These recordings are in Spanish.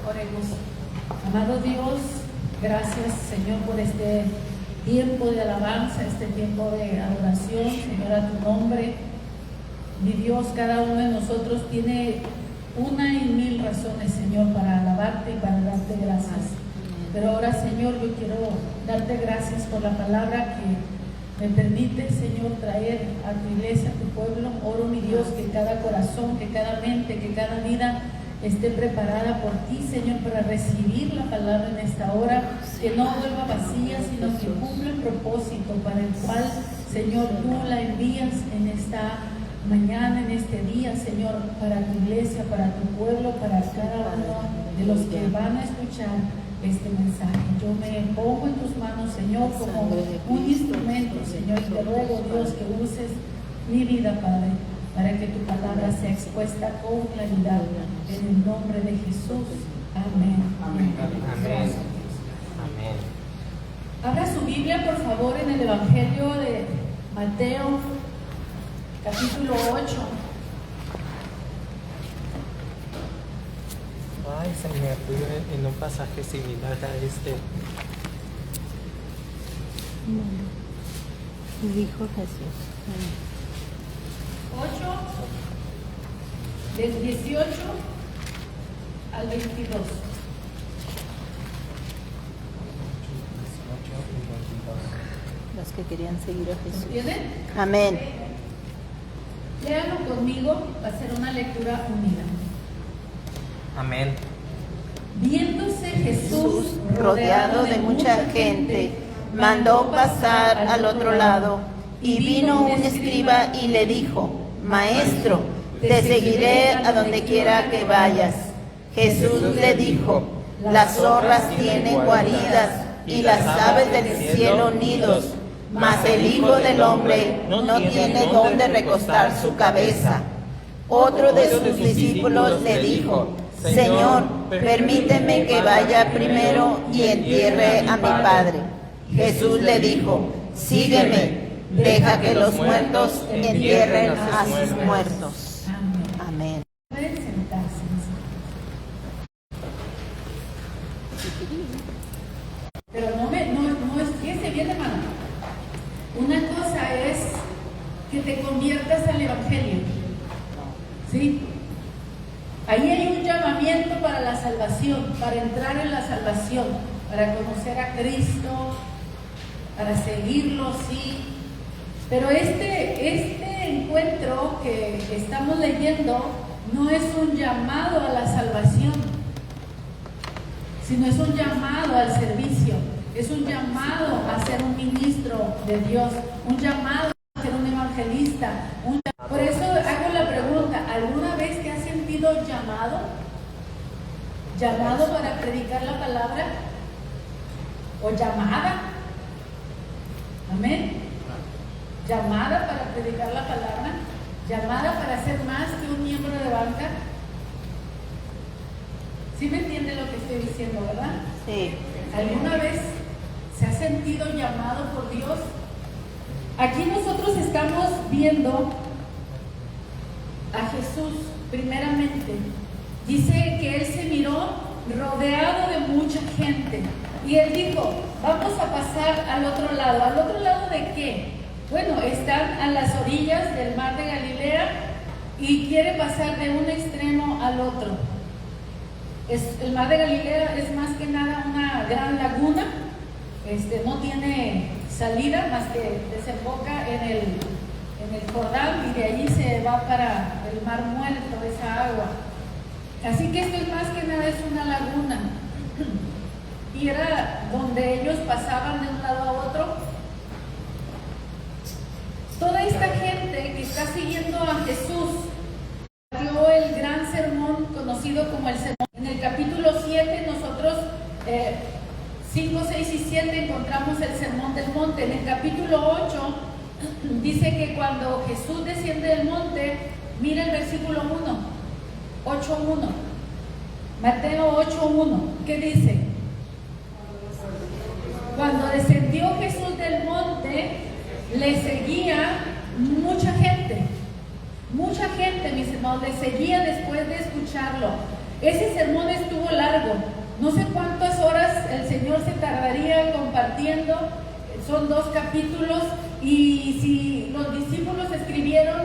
Oremos. Amado Dios, gracias Señor por este tiempo de alabanza, este tiempo de adoración, Señor, a tu nombre. Mi Dios, cada uno de nosotros tiene una y mil razones, Señor, para alabarte y para darte gracias. Pero ahora, Señor, yo quiero darte gracias por la palabra que me permite, Señor, traer a tu iglesia, a tu pueblo. Oro, mi Dios, que cada corazón, que cada mente, que cada vida esté preparada por ti, Señor, para recibir la palabra en esta hora, que no vuelva vacía, sino que cumpla el propósito para el cual, Señor, tú la envías en esta mañana, en este día, Señor, para tu iglesia, para tu pueblo, para cada uno de los que van a escuchar este mensaje. Yo me pongo en tus manos, Señor, como un instrumento, Señor, y te ruego, Dios, que uses mi vida, Padre, para que tu palabra sea expuesta con claridad, en el nombre de Jesús. Amén. Amén. Amén. Amén. Abra su Biblia, por favor, en el Evangelio de Mateo, capítulo 8. Ay, Señor, estoy en un pasaje similar a este. Dijo Jesús. 8, del 18 al 22. 18 y 22. Los que querían seguir a Jesús. ¿Entienden? Amén. Léanlo conmigo, va a ser una lectura unida. Amén. Viéndose Jesús Rodeado de mucha gente, mandó pasar al otro lado, y vino un escriba y le dijo: Maestro, te seguiré a donde quiera que vayas. Jesús le dijo: Las zorras tienen guaridas y las aves del cielo nidos, mas el Hijo del Hombre no tiene dónde recostar su cabeza. Otro de sus discípulos le dijo: Señor, permíteme que vaya primero y entierre a mi padre. Jesús le dijo: Sígueme, deja que los muertos entierren a sus muertos. Amén. Pueden sentarse. Pero no es, fíjese bien, hermano. Una cosa es que te conviertas al Evangelio. ¿Sí? Ahí hay un llamamiento para la salvación, para entrar en la salvación, para conocer a Cristo, para seguirlo, sí. Pero este encuentro que estamos leyendo no es un llamado a la salvación, sino es un llamado al servicio, es un llamado a ser un ministro de Dios, un llamado a ser un evangelista. Por eso hago la pregunta: ¿alguna vez te has sentido llamado? ¿Llamado para predicar la palabra? ¿O llamada? Amén. ¿Llamada para predicar la palabra? ¿Llamada para ser más que un miembro de banca? ¿Sí me entiende lo que estoy diciendo, verdad? Sí. ¿Alguna vez se ha sentido llamado por Dios? Aquí nosotros estamos viendo a Jesús primeramente. Dice que Él se miró rodeado de mucha gente. Y Él dijo: vamos a pasar al otro lado. ¿Al otro lado de qué? Bueno, están a las orillas del mar de Galilea y quiere pasar de un extremo al otro. El mar de Galilea es más que nada una gran laguna. No tiene salida más que desemboca en el Jordán, y de allí se va para el mar muerto, esa agua. Así que esto es más que nada es una laguna. Y era donde ellos pasaban de un lado a otro. Toda esta gente que está siguiendo a Jesús dio el gran sermón conocido como el sermón. En el capítulo 7 nosotros 5, 6 y 7 encontramos el sermón del monte. En el capítulo 8 dice que cuando Jesús desciende del monte, mira el versículo 1, 8:1. Mateo 8:1. ¿Qué dice? Cuando descendió Jesús del monte, le seguía mucha gente, mis hermanos, le seguía después de escucharlo. Ese sermón estuvo largo. No sé cuántas horas el Señor se tardaría compartiendo. Son 2 capítulos, y si los discípulos escribieron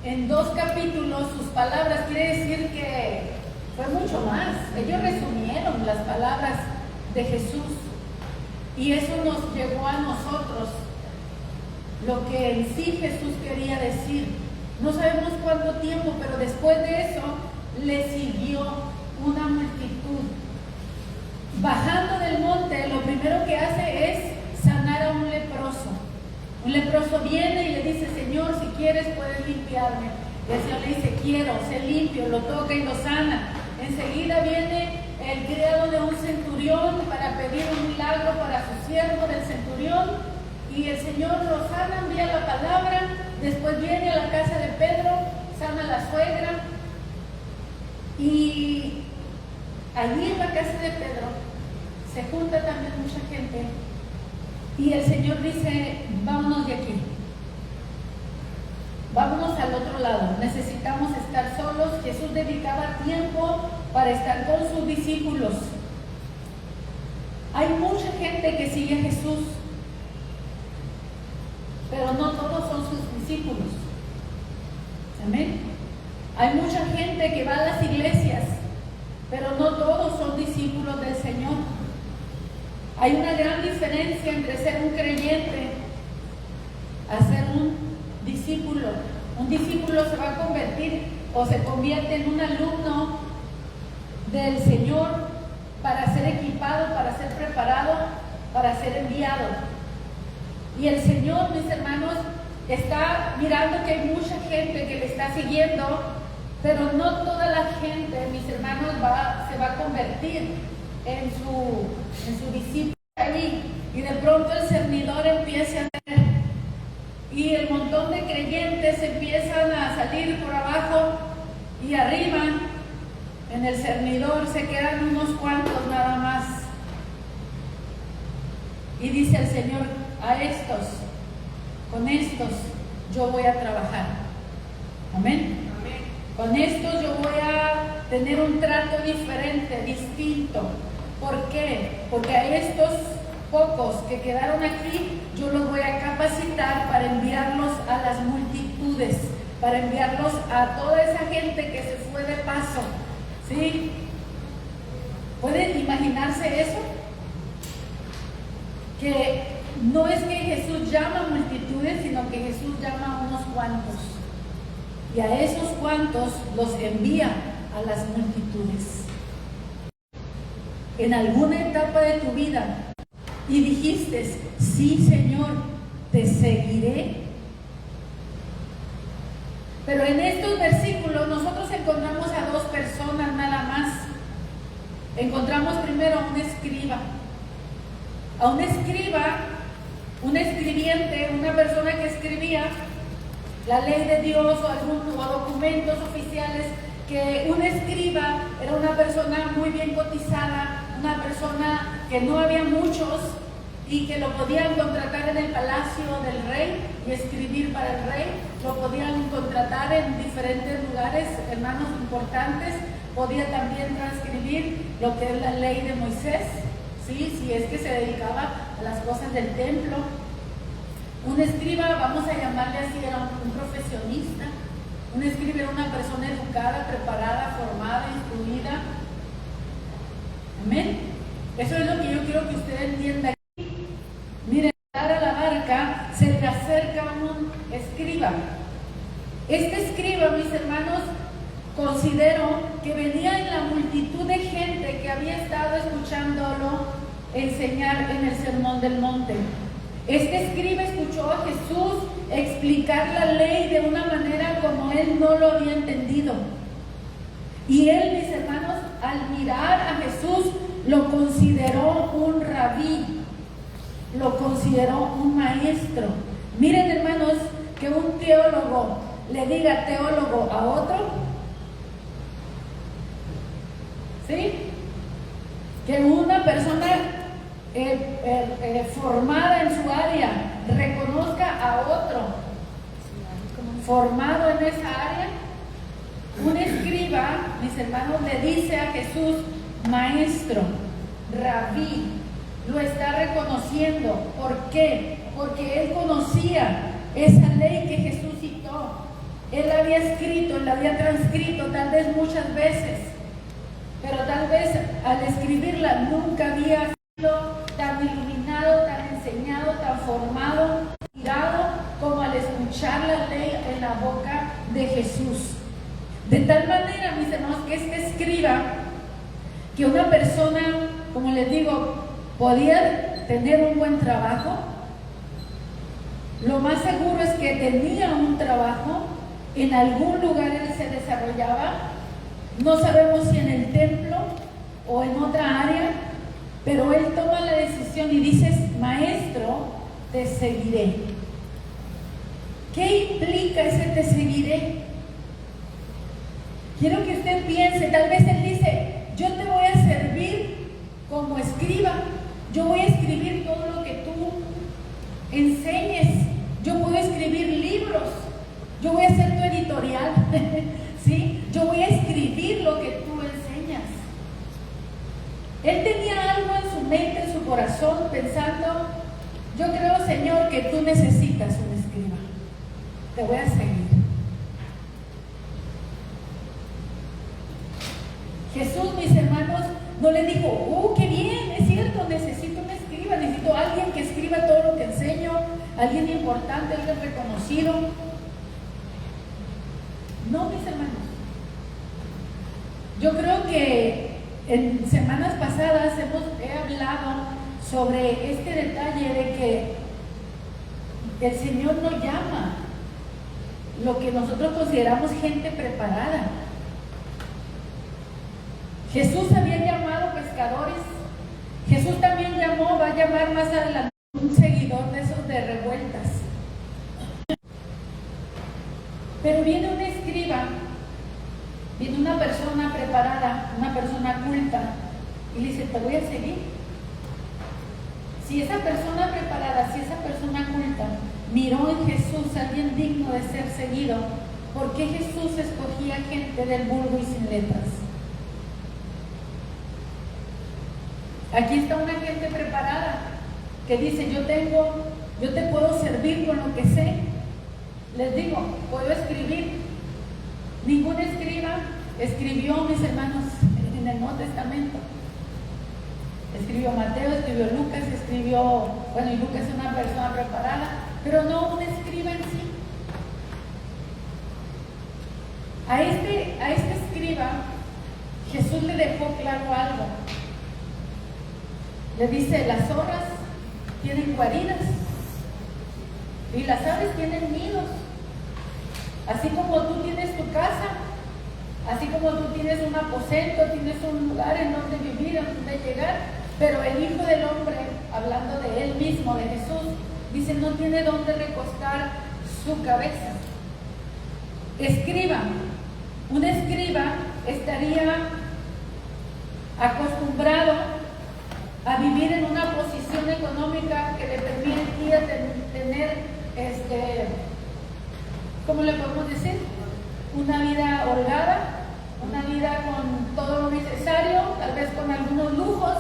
en 2 capítulos sus palabras, quiere decir que fue mucho más. Ellos resumieron las palabras de Jesús, y eso nos llegó a nosotros lo que en sí Jesús quería decir. No sabemos cuánto tiempo, pero después de eso le siguió una multitud. Bajando del monte, lo primero que hace es sanar a un leproso. Un leproso viene y le dice: Señor, si quieres puedes limpiarme. Y el Señor le dice: quiero, sé limpio, lo toca y lo sana. Enseguida viene el criado de un centurión para pedir un milagro para su siervo del centurión, y el Señor lo sana, envía la palabra. Después viene a la casa de Pedro, sana a la suegra, y allí en la casa de Pedro se junta también mucha gente, y el Señor dice: vámonos de aquí, vámonos al otro lado, necesitamos estar solos. Jesús dedicaba tiempo para estar con sus discípulos. Hay mucha gente que sigue a Jesús, pero no todos son sus discípulos. Amén. Hay mucha gente que va a las iglesias, pero no todos son discípulos del Señor. Hay una gran diferencia entre ser un creyente a ser un discípulo. Un discípulo se va a convertir o se convierte en un alumno del Señor para ser equipado, para ser preparado, para ser enviado. Y el Señor, mis hermanos, está mirando que hay mucha gente que le está siguiendo, pero no toda la gente, mis hermanos, se va a convertir en su discípulo ahí. Y de pronto el cernidor empieza a tener, y el montón de creyentes empiezan a salir por abajo, y arriba en el cernidor se quedan unos cuantos nada más. Y dice el Señor: con estos yo voy a trabajar. Amén. Con estos yo voy a tener un trato diferente, distinto. ¿Por qué? Porque a estos pocos que quedaron aquí, yo los voy a capacitar para enviarlos a las multitudes, para enviarlos a toda esa gente que se fue de paso. ¿Sí? ¿Pueden imaginarse eso? Que no es que Jesús llama a multitudes, sino que Jesús llama a unos cuantos. Y a esos cuantos los envía a las multitudes. En alguna etapa de tu vida y dijiste: sí, Señor, te seguiré. Pero en estos versículos nosotros encontramos a 2 personas nada más. Encontramos primero a un escriba. A un escriba, un escribiente, una persona que escribía la ley de Dios o documentos oficiales. Que un escriba era una persona muy bien cotizada, una persona que no había muchos y que lo podían contratar en el palacio del rey y escribir para el rey. Lo podían contratar en diferentes lugares, hermanos importantes. Podía también transcribir lo que es la ley de Moisés, ¿sí? Si es que se dedicaba a las cosas del templo. Un escriba, vamos a llamarle así, era un profesionista. Un escriba era una persona educada, preparada, formada, instruida. Amén. Eso es lo que yo quiero que usted entienda aquí. Miren, a la barca se le acerca un escriba. Este escriba, mis hermanos, considero que venía en la multitud de gente que había estado escuchándolo enseñar en el Sermón del Monte. Este escriba escuchó a Jesús explicar la ley de una manera como él no lo había entendido. Y él, mis hermanos, al mirar a Jesús, lo consideró un rabí, lo consideró un maestro. Miren, hermanos, que un teólogo le diga teólogo a otro, ¿sí? Que una persona formada en su área reconozca a otro formado en esa área, Un escriba, mis hermanos, le dice a Jesús, maestro, rabí, lo está reconociendo. ¿Por qué? Porque él conocía esa ley que Jesús citó. Él la había escrito, la había transcrito tal vez muchas veces, pero tal vez al escribirla nunca había sido tan iluminado, tan enseñado, tan formado, tirado como al escuchar la ley en la boca de Jesús. De tal manera, mis hermanos, que este escriba, que una persona, como les digo, podía tener un buen trabajo, lo más seguro es que tenía un trabajo, en algún lugar él se desarrollaba, no sabemos si en el templo o en otra área, pero él toma la decisión y dice, maestro, te seguiré. ¿Qué implica ese te seguiré? Quiero que usted piense, tal vez él dice, yo te voy a servir como escriba, yo voy a escribir todo lo que tú enseñes, yo puedo escribir libros, yo voy a hacer tu editorial, ¿sí? Yo voy a escribir lo que tú enseñas. Él tenía algo en su mente, en su corazón, pensando, yo creo, Señor, que tú necesitas un escriba, te voy a seguir. Jesús, mis hermanos, no le dijo, qué bien, es cierto, necesito un escriba, necesito alguien que escriba todo lo que enseño, alguien importante, alguien reconocido. No, mis hermanos. Yo creo que en semanas pasadas he hablado sobre este detalle de que el Señor no llama lo que nosotros consideramos gente preparada. Jesús había llamado pescadores. Jesús también va a llamar más adelante un seguidor de esos de revueltas. Pero viene un escriba, viene una persona preparada, una persona culta, y le dice, te voy a seguir. Si esa persona preparada, si esa persona culta miró en Jesús a alguien digno de ser seguido, ¿por qué Jesús escogía gente del vulgo y sin letras? Aquí está una gente preparada que dice, yo te puedo servir con lo que sé. Les digo, puedo escribir. Ningún escriba escribió, mis hermanos, en el Nuevo Testamento. Escribió Mateo, escribió Lucas, y Lucas es una persona preparada, pero no un escriba en sí. A este escriba, Jesús le dejó claro algo. Le dice, las zorras tienen guaridas y las aves tienen nidos. Así como tú tienes tu casa, así como tú tienes un aposento, tienes un lugar en donde vivir, en donde llegar, pero el Hijo del Hombre, hablando de él mismo, de Jesús, dice, no tiene dónde recostar su cabeza. Escriba. Un escriba estaría acostumbrado a vivir en una posición económica que le permitía tener, ¿cómo le podemos decir? Una vida holgada, una vida con todo lo necesario, tal vez con algunos lujos.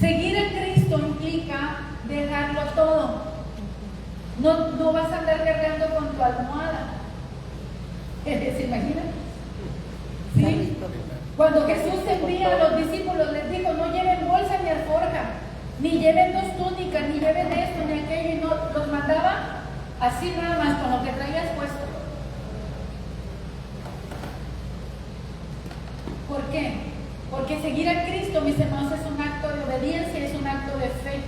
Seguir a Cristo implica dejarlo todo. No vas a andar cargando con tu almohada. ¿Se imaginan? ¿Sí? Cuando Jesús envía a los discípulos, les dijo, no lleven bolsa ni alforja, ni lleven dos túnicas, ni lleven esto, ni aquello, y no los mandaba así nada más, con lo que traías puesto. ¿Por qué? Porque seguir a Cristo, mis hermanos, es un acto de obediencia, es un acto de fe,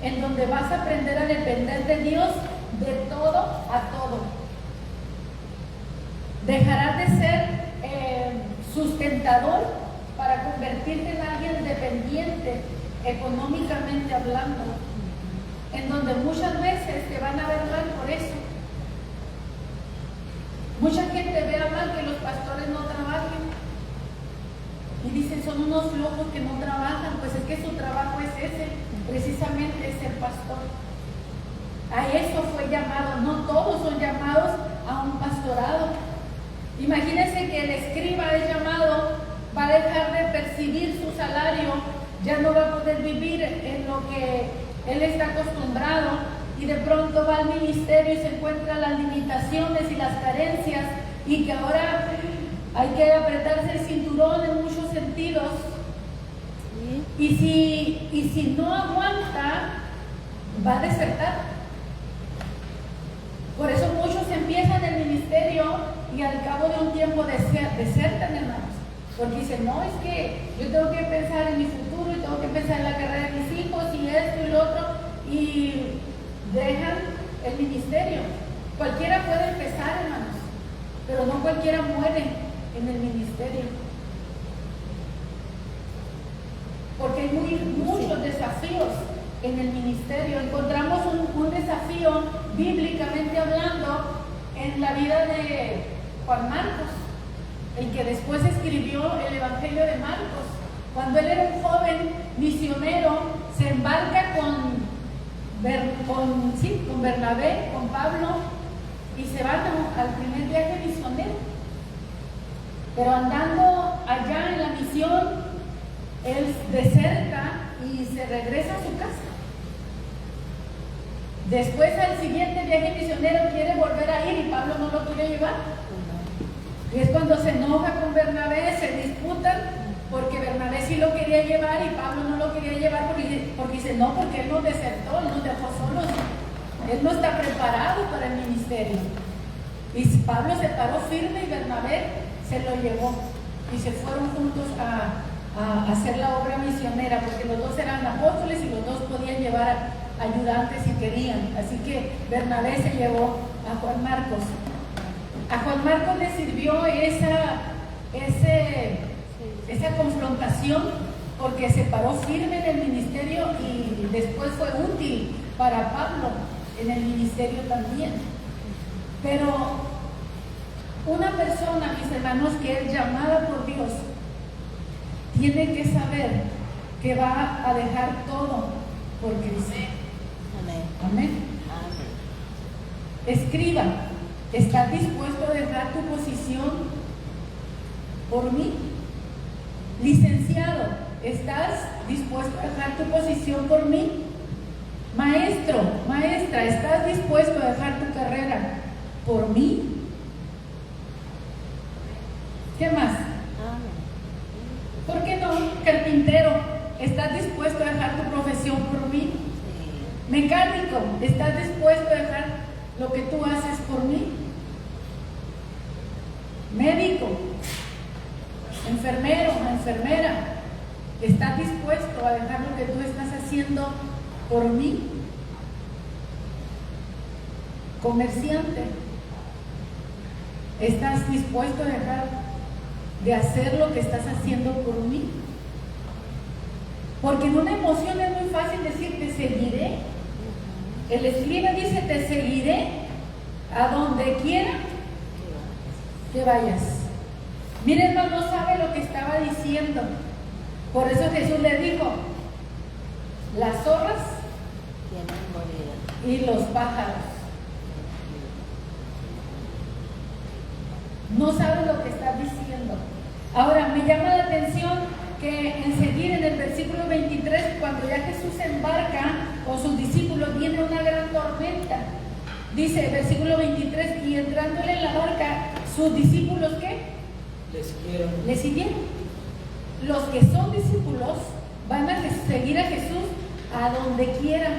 en donde vas a aprender a depender de Dios de todo a todo. Dejarás de ser sustentador para convertirte en alguien dependiente, económicamente hablando, en donde muchas veces te van a ver mal por eso. Mucha gente ve a mal que los pastores no trabajen y dicen, son unos flojos que no trabajan. Pues es que su trabajo es ese, precisamente es ser pastor. A eso fue llamado. No todos son llamados a un pastorado. Imagínense que el escriba es llamado, va a dejar de percibir su salario, ya no va a poder vivir en lo que él está acostumbrado, y de pronto va al ministerio y se encuentra las limitaciones y las carencias, y que ahora hay que apretarse el cinturón en muchos sentidos. Y si no aguanta, va a desertar. Por eso muchos empiezan el ministerio y al cabo de un tiempo desertan, hermanos. Porque dicen, no, es que yo tengo que pensar en mi futuro y tengo que pensar en la carrera de mis hijos y esto y lo otro, y dejan el ministerio. Cualquiera puede empezar, hermanos, pero no cualquiera muere en el ministerio. Porque hay muchos desafíos en el ministerio. Encontramos un desafío bíblicamente hablando en la vida de Juan Marcos, el que después escribió el Evangelio de Marcos. Cuando él era un joven misionero, se embarca con Bernabé, con Pablo, y se van al primer viaje misionero. Pero andando allá en la misión, él deserta y se regresa a su casa. Después, al siguiente viaje misionero, quiere volver a ir y Pablo no lo quiere llevar. Y es cuando se enoja con Bernabé, se disputan, porque Bernabé sí lo quería llevar y Pablo no lo quería llevar, porque dice, no, porque él nos desertó, él nos dejó solos, él no está preparado para el ministerio. Y Pablo se paró firme y Bernabé se lo llevó y se fueron juntos a hacer la obra misionera, porque los dos eran apóstoles y los dos podían llevar ayudantes si querían. Así que Bernabé se llevó a Juan Marcos. A Juan Marcos le sirvió esa confrontación, porque se paró firme en el ministerio y después fue útil para Pablo en el ministerio también. Pero una persona, mis hermanos, que es llamada por Dios, tiene que saber que va a dejar todo por Cristo. Amén. Amén. Escriba, ¿estás dispuesto a dejar tu posición por mí? Licenciado, ¿estás dispuesto a dejar tu posición por mí? Maestro, maestra, ¿estás dispuesto a dejar tu carrera por mí? ¿Qué más? ¿Por qué no? Carpintero, ¿estás dispuesto a dejar tu profesión por mí? Mecánico, ¿estás dispuesto a dejar lo que tú haces por mí? Médico, enfermero, enfermera, ¿estás dispuesto a dejar lo que tú estás haciendo por mí? Comerciante, ¿estás dispuesto a dejar de hacer lo que estás haciendo por mí? Porque en una emoción es muy fácil decir te seguiré. El escriba dice te seguiré a donde quiera que vayas. Miren, no sabe lo que estaba diciendo. Por eso Jesús le dijo, las zorras y los pájaros. No sabe lo que está diciendo. Ahora, me llama la atención que enseguida en el versículo 23, cuando ya Jesús se embarca con sus discípulos, viene una gran tormenta. Dice el versículo 23, y entrándole en la barca, sus discípulos, ¿qué? Le siguieron. Los que son discípulos van a seguir a Jesús a donde quiera.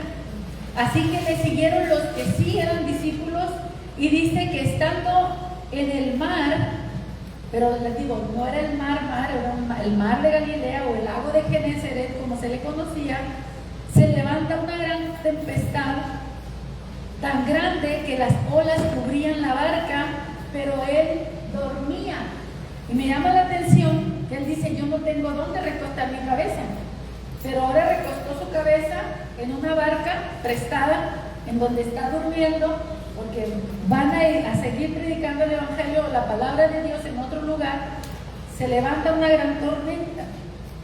Así que le siguieron los que sí eran discípulos, y dice que estando en el mar, pero les digo, no era el mar, era el mar de Galilea o el lago de Genesaret, como se le conocía, se levanta una gran tempestad tan grande que las olas cubrían la barca, pero él dormía. Y me llama la atención que él dice, yo no tengo dónde recostar mi cabeza, pero ahora recostó su cabeza en una barca prestada, en donde está durmiendo, porque van a seguir predicando el Evangelio, la palabra de Dios en otro lugar. Se levanta una gran tormenta.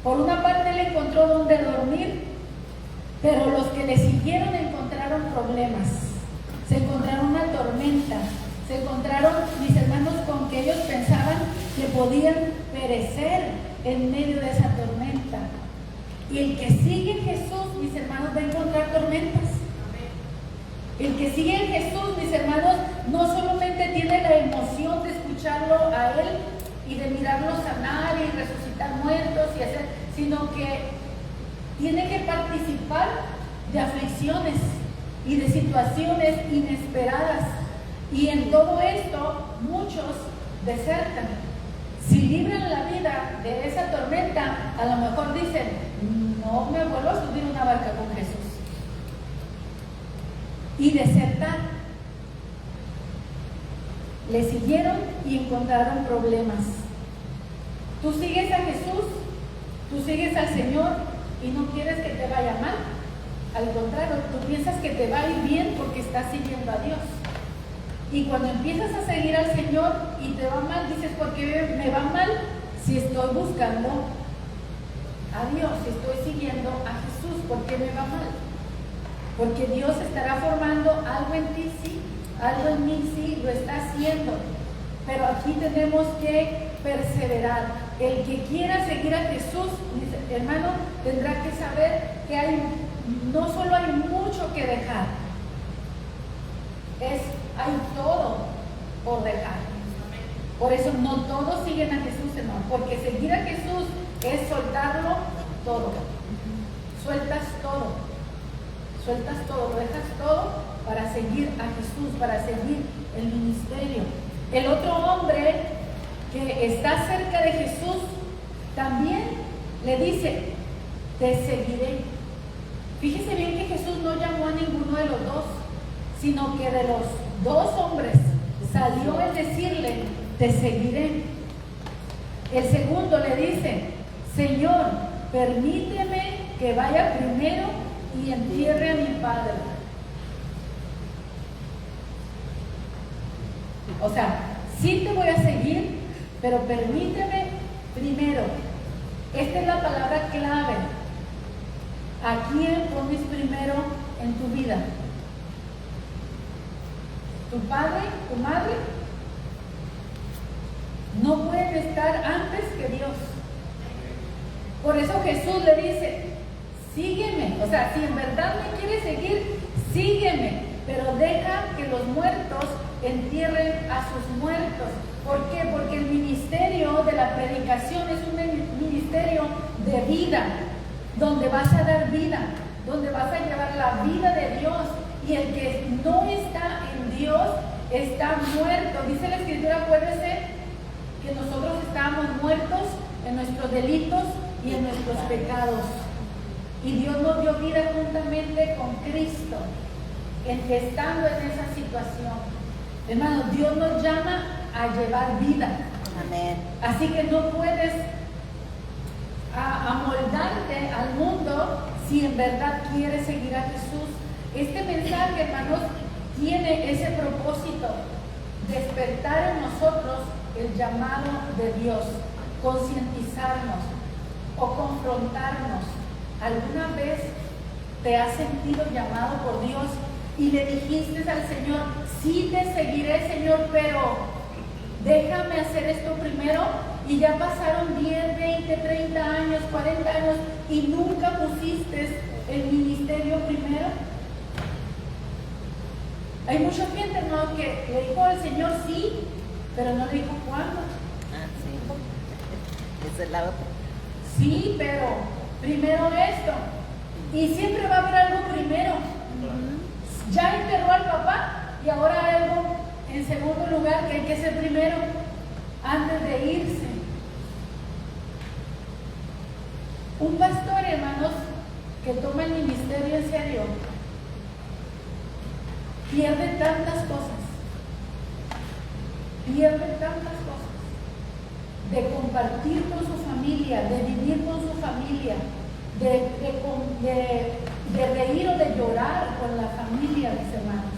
Por una parte él encontró donde dormir, pero los que le siguieron encontraron problemas, se encontraron una tormenta, se encontraron, mis hermanos, con que porque ellos pensaban que podían perecer en medio de esa tormenta. Y el que sigue a Jesús, mis hermanos, va a encontrar tormentas. El que sigue a Jesús, mis hermanos, no solamente tiene la emoción de escucharlo a Él y de mirarlo sanar y resucitar muertos y hacer, sino que tiene que participar de aflicciones y de situaciones inesperadas. Y en todo esto, muchos desertan. Si libran la vida de esa tormenta, a lo mejor dicen, no me vuelvo a subir una barca con Jesús. Y desertar. Le siguieron y encontraron problemas. Tú sigues a Jesús, tú sigues al Señor y no quieres que te vaya mal. Al contrario, tú piensas que te va a ir bien porque estás siguiendo a Dios. Y cuando empiezas a seguir al Señor y te va mal, dices, ¿por qué me va mal? Si estoy buscando a Dios, si estoy siguiendo a Jesús, ¿por qué me va mal? Porque Dios estará formando algo en ti, sí, algo en mí, sí, lo está haciendo. Pero aquí tenemos que perseverar. El que quiera seguir a Jesús, mis hermanos, tendrá que saber que no solo hay mucho que dejar, hay todo por dejar. Por eso no todos siguen a Jesús, hermano, porque seguir a Jesús es soltarlo todo. Sueltas todo. Sueltas todo, lo dejas todo para seguir a Jesús, para seguir el ministerio. El otro hombre que está cerca de Jesús también le dice, te seguiré. Fíjese bien que Jesús no llamó a ninguno de los dos, sino que de los dos hombres salió el decirle, te seguiré. El segundo le dice, Señor, permíteme que vaya primero y entierre a mi padre. O sea, sí te voy a seguir, pero permíteme primero. Esta es la palabra clave. ¿A quién pones primero en tu vida? ¿Tu padre, tu madre? No pueden estar antes que Dios. Por eso Jesús le dice, sígueme. O sea, si en verdad me quieres seguir, sígueme. Pero deja que los muertos entierren a sus muertos. ¿Por qué? Porque el ministerio de la predicación es un ministerio de vida, donde vas a dar vida, donde vas a llevar la vida de Dios. Y el que no está en Dios está muerto. Dice la Escritura, acuérdese que nosotros estábamos muertos en nuestros delitos y en nuestros pecados. Y Dios nos dio vida juntamente con Cristo, estando en esa situación. Hermano, Dios nos llama a llevar vida. Amén. Así que no puedes amoldarte al mundo si en verdad quieres seguir a Jesús. Este mensaje, hermanos, tiene ese propósito, despertar en nosotros el llamado de Dios, concientizarnos o confrontarnos. ¿Alguna vez te has sentido llamado por Dios y le dijiste al Señor, sí te seguiré, Señor, pero déjame hacer esto primero? Y ya pasaron 10, 20, 30 años, 40 años y nunca pusiste el ministerio primero. Hay mucha gente, ¿no?, que le dijo al Señor sí, pero no le dijo cuándo. Sí. Esa es la otra. Sí, pero primero esto. Y siempre va a haber algo primero. Ya enterró al papá y ahora hay algo en segundo lugar que hay que hacer primero antes de irse. Un pastor, hermanos, que toma el ministerio en serio, pierde tantas cosas, de compartir con su familia, de vivir con su familia, de reír o de llorar con la familia, mis hermanos.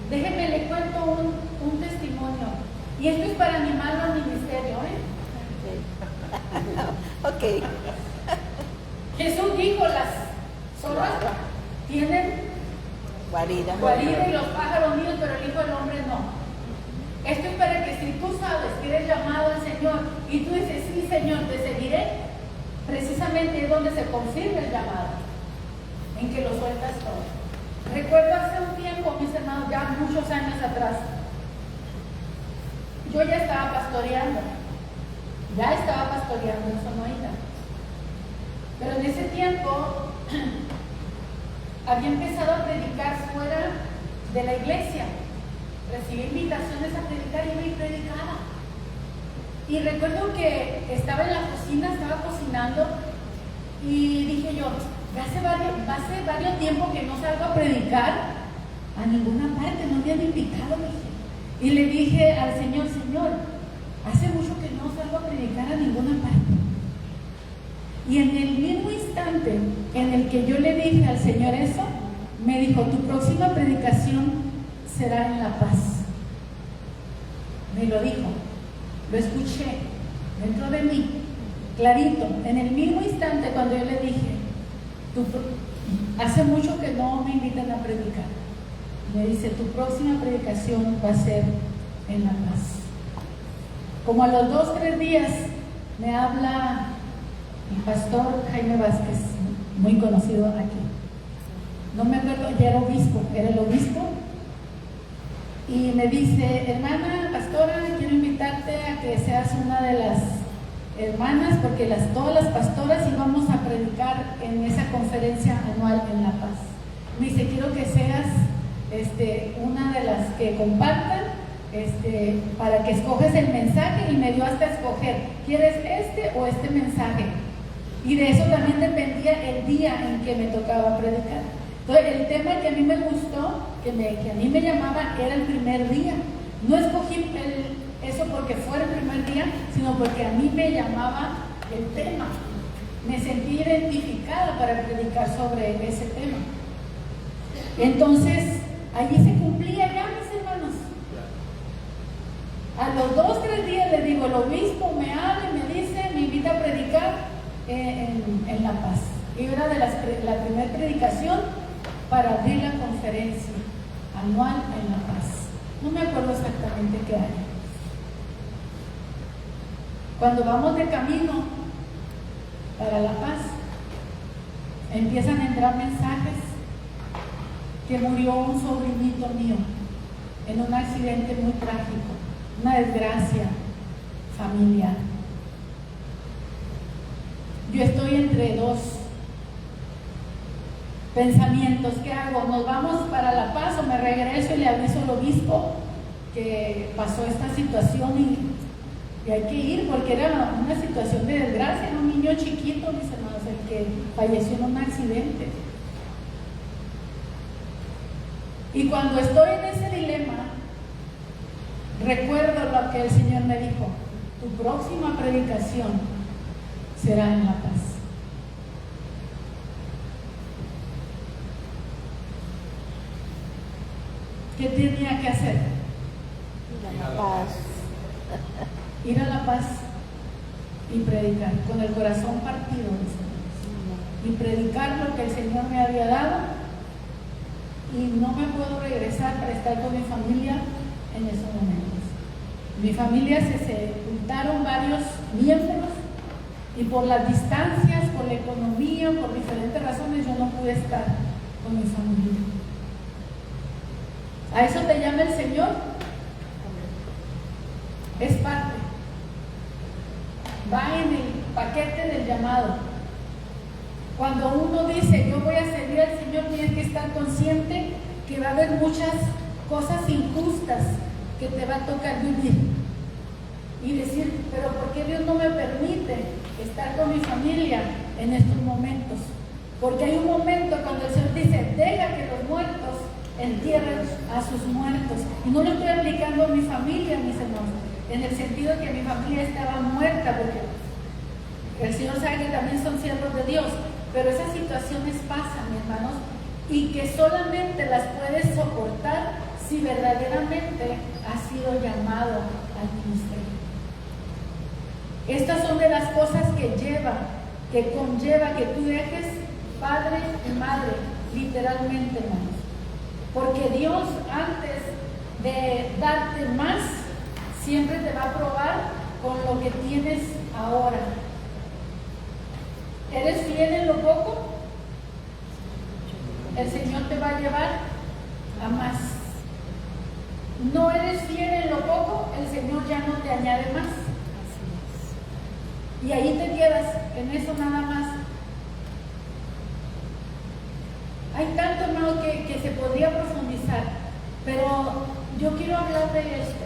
Déjenme le cuento un testimonio, y esto es para animarlo al ministerio, Ok. Jesús dijo, las zorras tienen Guarida y los pájaros míos, pero el Hijo del Hombre no. Esto es para que si tú sabes que tienes llamado al Señor y tú dices, sí Señor, te seguiré, precisamente es donde se confirma el llamado, en que lo sueltas todo. Recuerdo hace un tiempo, mis hermanos, ya muchos años atrás, yo ya estaba pastoreando en Sonoita, pero en ese tiempo había empezado a predicar fuera de la iglesia. Recibí invitaciones a predicar y me predicaba. Y recuerdo que estaba en la cocina, estaba cocinando y dije yo, hace varios tiempo que no salgo a predicar a ninguna parte, no me han invitado, dije. Y le dije al Señor, Señor, hace mucho que no salgo a predicar a ninguna parte. Y en el mismo instante en el que yo le dije al Señor eso, me dijo, tu próxima predicación será en La Paz. Me lo dijo, lo escuché dentro de mí, clarito, en el mismo instante cuando yo le dije, hace mucho que no me invitan a predicar. Me dice, tu próxima predicación va a ser en La Paz. Como a los 2-3 días me habla el pastor Jaime Vázquez, muy conocido aquí. No me acuerdo, ya era el obispo. Y me dice, hermana pastora, quiero invitarte a que seas una de las hermanas, porque todas las pastoras íbamos a predicar en esa conferencia anual en La Paz. Me dice, quiero que seas una de las que compartan, para que escoges el mensaje, y me dio hasta escoger, ¿quieres este o este mensaje? Y de eso también dependía el día en que me tocaba predicar. Entonces, el tema que a mí me gustó, que a mí me llamaba, era el primer día. No escogí eso porque fuera el primer día, sino porque a mí me llamaba el tema. Me sentí identificada para predicar sobre ese tema. Entonces, allí se cumplía ya, mis hermanos. A los 2-3 días le digo, el obispo me habla y me dice, me invita a predicar en La Paz. Y era de la primera predicación para abrir la conferencia anual en La Paz. No me acuerdo exactamente qué año. Cuando vamos de camino para La Paz, empiezan a entrar mensajes que murió un sobrinito mío en un accidente muy trágico, una desgracia familiar. Yo estoy entre dos pensamientos. ¿Qué hago? ¿Nos vamos para La Paz o me regreso y le aviso al obispo que pasó esta situación y hay que ir? Porque era una situación de desgracia, era un niño chiquito, mis hermanos, el que falleció en un accidente. Y cuando estoy en ese dilema, recuerdo lo que el Señor me dijo, tu próxima predicación será en La Paz. ¿Qué tenía que hacer? Ir a La Paz. Ir a La Paz y predicar con el corazón partido, mis hermanos, y predicar lo que el Señor me había dado, y no me puedo regresar para estar con mi familia en esos momentos. Mi familia se sepultaron varios miembros, y por las distancias, por la economía, por diferentes razones, yo no pude estar con mi familia. ¿A eso te llama el Señor? Es parte. Va en el paquete del llamado. Cuando uno dice, yo voy a servir al Señor, tienes que estar consciente que va a haber muchas cosas injustas que te va a tocar vivir. Y decir, pero ¿por qué Dios no me permite estar con mi familia en estos momentos? Porque hay un momento cuando el Señor dice, deja que los muertos entierren a sus muertos. Y no lo estoy aplicando a mi familia, mis hermanos, en el sentido de que mi familia estaba muerta, porque el Señor sabe que también son siervos de Dios, pero esas situaciones pasan, mis hermanos, y que solamente las puedes soportar si verdaderamente has sido llamado al ministerio. Estas son de las cosas que conlleva que tú dejes padre y madre, literalmente, hermanos. Porque Dios, antes de darte más, siempre te va a probar con lo que tienes ahora. ¿Eres fiel en lo poco? El Señor te va a llevar a más. ¿No eres fiel en lo poco? El Señor ya no te añade más. Y ahí te quedas, en eso nada más. Hay tanto, hermano, que se podría profundizar, pero yo quiero hablar de esto.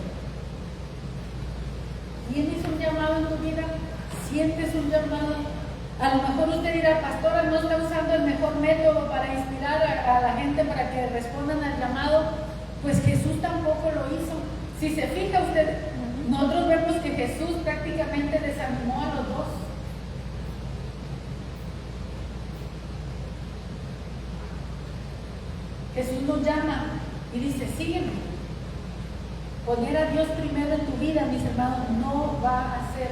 ¿Tienes un llamado en tu vida? ¿Sientes un llamado? A lo mejor usted dirá, pastora, no está usando el mejor método para inspirar a la gente para que respondan al llamado. Pues Jesús tampoco lo hizo. Si se fija usted, nosotros vemos que Jesús prácticamente desanimó a los dos. Jesús nos llama y dice, sígueme. Poner a Dios primero en tu vida, mis hermanos, no va a ser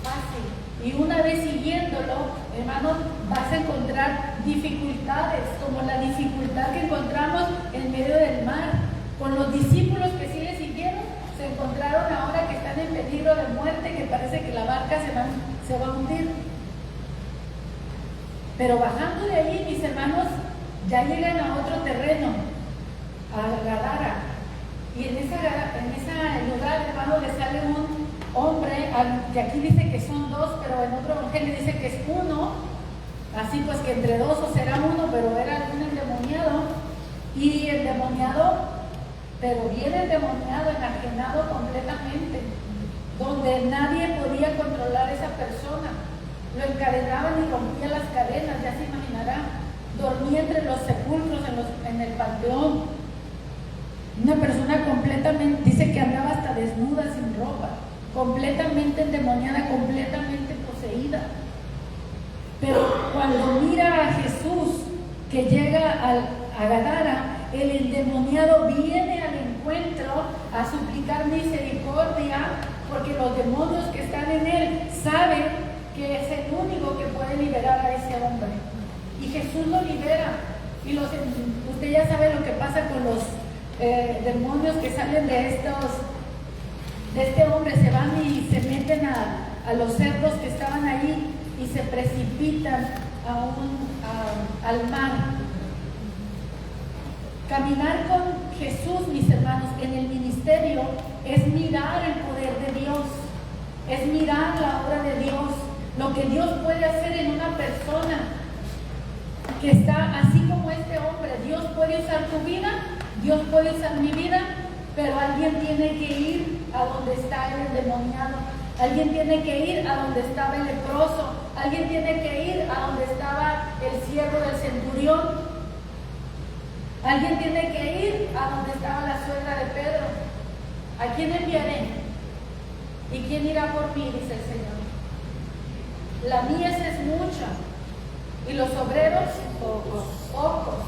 fácil. Y una vez siguiéndolo, hermanos, vas a encontrar dificultades, como la dificultad que encontramos en medio del mar. Con los discípulos que sí le siguieron, se encontraron ahora que están en peligro de muerte, que parece que la barca se va a hundir. Pero bajando de allí, mis hermanos, ya llegan a otro terreno, a Gadara. Y en ese lugar, hermano, le sale un hombre, que aquí dice que son dos, pero en otro evangelio dice que es uno, así pues que entre dos o será uno, pero era un endemoniado, y endemoniado, pero bien endemoniado, enajenado completamente, donde nadie podía controlar a esa persona, lo encadenaban y rompía las cadenas, ya se imaginará, dormía entre los sepulcros, en el panteón. Una persona completamente, dice que andaba hasta desnuda, sin ropa, completamente endemoniada, completamente poseída. Pero cuando mira a Jesús que llega a Gadara, el endemoniado viene al encuentro a suplicar misericordia, porque los demonios que están en él saben que es el único que puede liberar a ese hombre. Y Jesús lo libera. Y usted ya sabe lo que pasa con los demonios que salen de este hombre, se van y se meten a los cerdos que estaban ahí y se precipitan al mar. Caminar con Jesús, mis hermanos, en el ministerio es mirar el poder de Dios, es mirar la obra de Dios, lo que Dios puede hacer en una persona que está así como este hombre. Dios puede usar tu vida, Dios puede usar mi vida, pero alguien tiene que ir a donde está el endemoniado, alguien tiene que ir a donde estaba el leproso, alguien tiene que ir a donde estaba el siervo del centurión, alguien tiene que ir a donde estaba la suegra de Pedro. ¿A quién enviaré? ¿Y quién irá por mí? Dice el Señor. La mies es mucha y los obreros pocos.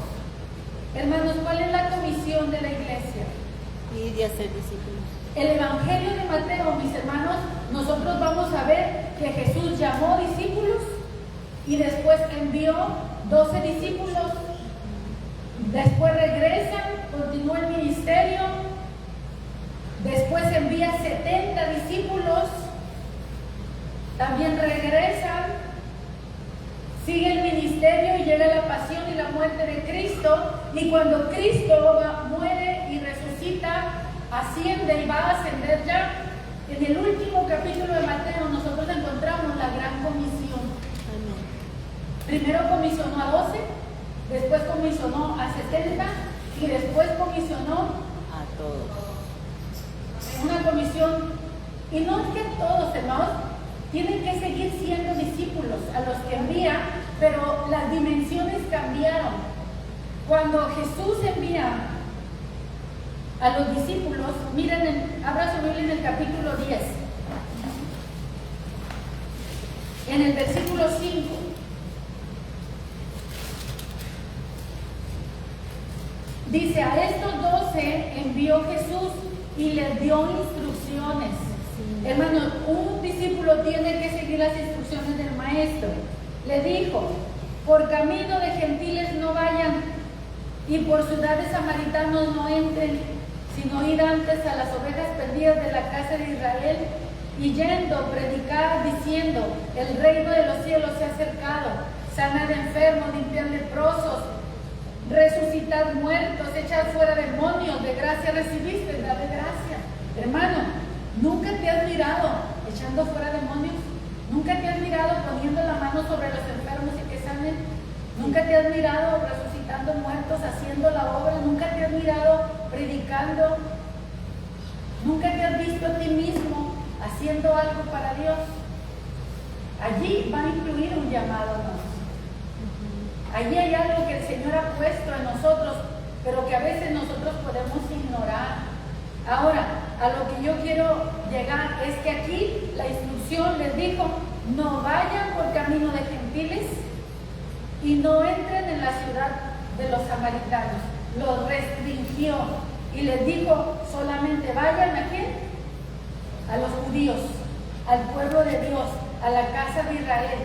Hermanos, ¿cuál es la comisión de la iglesia? Y de hacer discípulos. El Evangelio de Mateo, mis hermanos, nosotros vamos a ver que Jesús llamó discípulos y después envió 12 discípulos. Después regresan, continúa el ministerio. Después envía 70 discípulos. También regresan. Sigue el ministerio y llega la pasión y la muerte de Cristo. Y cuando Cristo muere y resucita, asciende y va a ascender ya. En el último capítulo de Mateo nosotros encontramos la gran comisión. Primero comisionó a 12, después comisionó a 70 y después comisionó A todos. una comisión. Y no es que todos, hermanos, tienen que seguir siendo discípulos a los que envía, pero las dimensiones cambiaron. Cuando Jesús envía a los discípulos, miren, abra su Biblia en el capítulo 10, en el versículo 5. Dice, a estos 12 envió Jesús y les dio instrucciones. Hermanos, un discípulo tiene que seguir las instrucciones del maestro. Le dijo, por camino de gentiles no vayan y por ciudades samaritanos no entren, sino ir antes a las ovejas perdidas de la casa de Israel, y yendo, predicar, diciendo, el reino de los cielos se ha acercado, sanar enfermos, limpiar leprosos, resucitar muertos, echar fuera demonios, de gracia recibiste, dale gracia. Hermano, ¿nunca te has mirado echando fuera demonios? ¿Nunca te has mirado poniendo la mano sobre los enfermos y que sanen? ¿Nunca te has mirado resucitando muertos, haciendo la obra? ¿Nunca te has mirado predicando? ¿Nunca te has visto a ti mismo haciendo algo para Dios? Allí va a incluir un llamado, ¿no? Allí hay algo que el Señor ha puesto en nosotros, pero que a veces nosotros podemos ignorar. Ahora, a lo que yo quiero llegar es que aquí la instrucción les dijo, no vayan por camino de gentiles y no entren en la ciudad de los samaritanos. Los restringió y les dijo, solamente vayan ¿a quién? A los judíos, al pueblo de Dios, a la casa de Israel.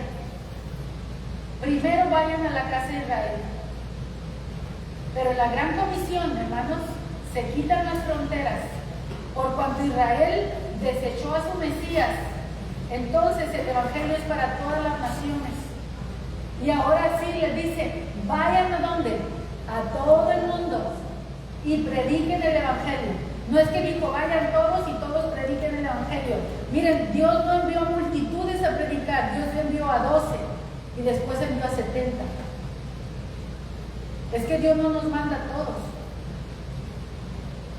Primero vayan a la casa de Israel. Pero la gran comisión, hermanos, se quitan las fronteras. Por cuanto Israel desechó a su Mesías, entonces el Evangelio es para todas las naciones. Y ahora sí les dice, vayan ¿a dónde? A todo el mundo y prediquen el Evangelio. No es que dijo, vayan todos y todos prediquen el Evangelio. Miren, Dios no envió a multitudes a predicar, Dios envió a 12 y después envió a 70. Es que Dios no nos manda a todos.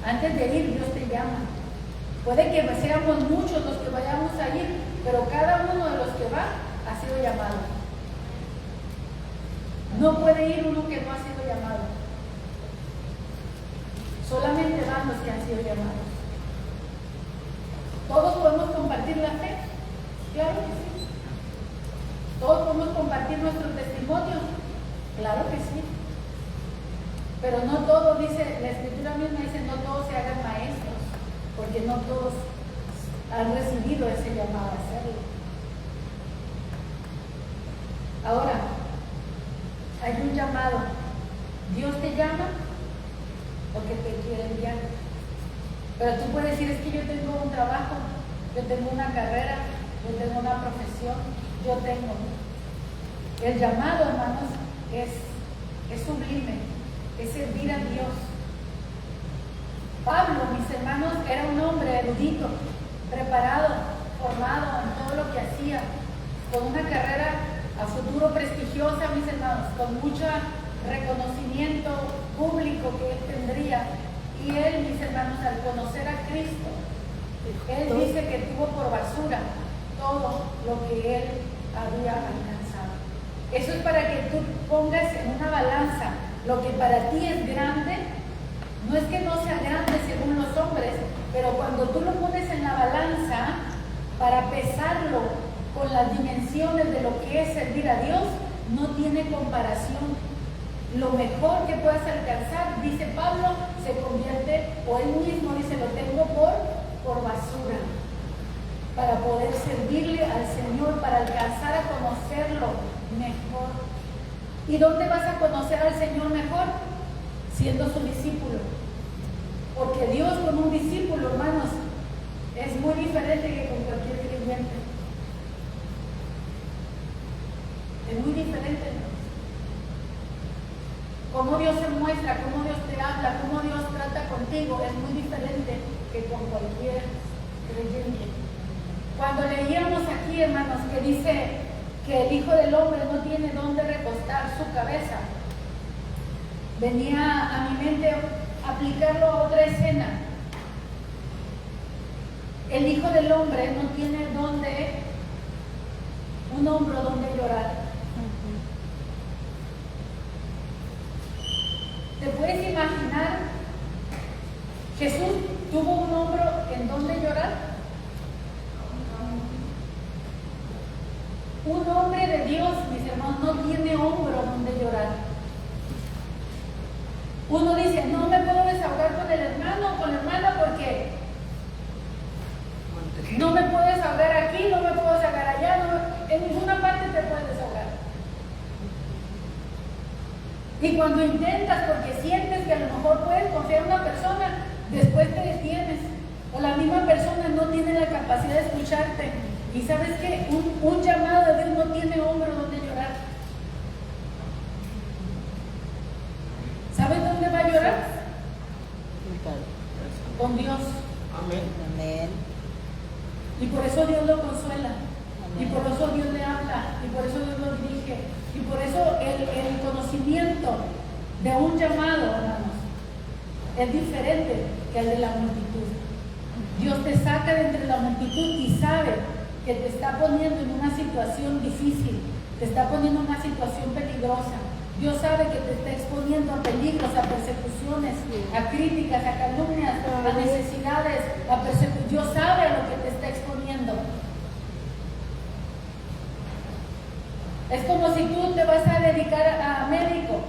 Antes de ir, Dios te llama. Puede que seamos muchos los que vayamos a ir, pero cada uno de los que va ha sido llamado. No puede ir uno que no ha sido llamado. Solamente van los que han sido llamados. ¿Todos podemos compartir la fe? Claro que sí. ¿Todos podemos compartir nuestro testimonio? Claro que sí. Pero no todos, dice, la Escritura misma dice, no todos se hagan maestros, porque no todos han recibido ese llamado a hacerlo. Ahora, hay un llamado. Dios te llama porque te quiere enviar. Pero tú puedes decir, es que yo tengo un trabajo, yo tengo una carrera, yo tengo una profesión, yo tengo. El llamado, hermanos, es sublime. Es servir a Dios. Pablo, mis hermanos, era un hombre erudito, preparado, formado en todo lo que hacía, con una carrera a futuro prestigiosa, mis hermanos, con mucho reconocimiento público que él tendría. Y él, mis hermanos, al conocer a Cristo, él dice que tuvo por basura todo lo que él había alcanzado. Eso es para que tú pongas en una balanza lo que para ti es grande. No es que no sea grande según los hombres, pero cuando tú lo pones en la balanza para pesarlo con las dimensiones de lo que es servir a Dios, no tiene comparación. Lo mejor que puedas alcanzar, dice Pablo, se convierte, o él mismo dice, lo tengo por basura, para poder servirle al Señor, para alcanzar a conocerlo mejor. ¿Y dónde vas a conocer al Señor mejor? Siendo su discípulo. Porque Dios con un discípulo, hermanos, es muy diferente que con cualquier creyente. Es muy diferente, ¿no? Cómo Dios se muestra, cómo Dios te habla, cómo Dios trata contigo, es muy diferente que con cualquier creyente. Cuando leíamos aquí, hermanos, que dice que el Hijo del Hombre no tiene dónde recostar su cabeza, venía a mi mente aplicarlo a otra escena. El Hijo del Hombre no tiene un hombro donde llorar. ¿Te puedes imaginar? Jesús tuvo un hombro en donde llorar. Un hombre de Dios, mis hermanos, no tiene hombro donde llorar. Uno dice, no me puedo desahogar con el hermano o con la hermana porque no me puedo desahogar aquí, no me puedo desahogar allá, en ninguna parte te puedes desahogar. Y cuando intentas, porque sientes que a lo mejor puedes confiar en una persona, después te detienes, o la misma persona no tiene la capacidad de escucharte. Y sabes que un llamado de Dios no tiene hombro donde llorar. ¿Sabes dónde va a llorar? Con Dios. Amén. Y por eso Dios lo consuela. Y por eso Dios le habla. Y por eso Dios lo dirige. Y por eso el conocimiento de un llamado, hermanos, es diferente que el de la multitud. Dios te saca de entre la multitud y sabe que te está poniendo en una situación difícil, te está poniendo en una situación peligrosa. Dios sabe que te está exponiendo a peligros, a persecuciones, a críticas, a calumnias, a necesidades, a persecuciones. Dios sabe a lo que te está exponiendo. Es como si tú te vas a dedicar a médico.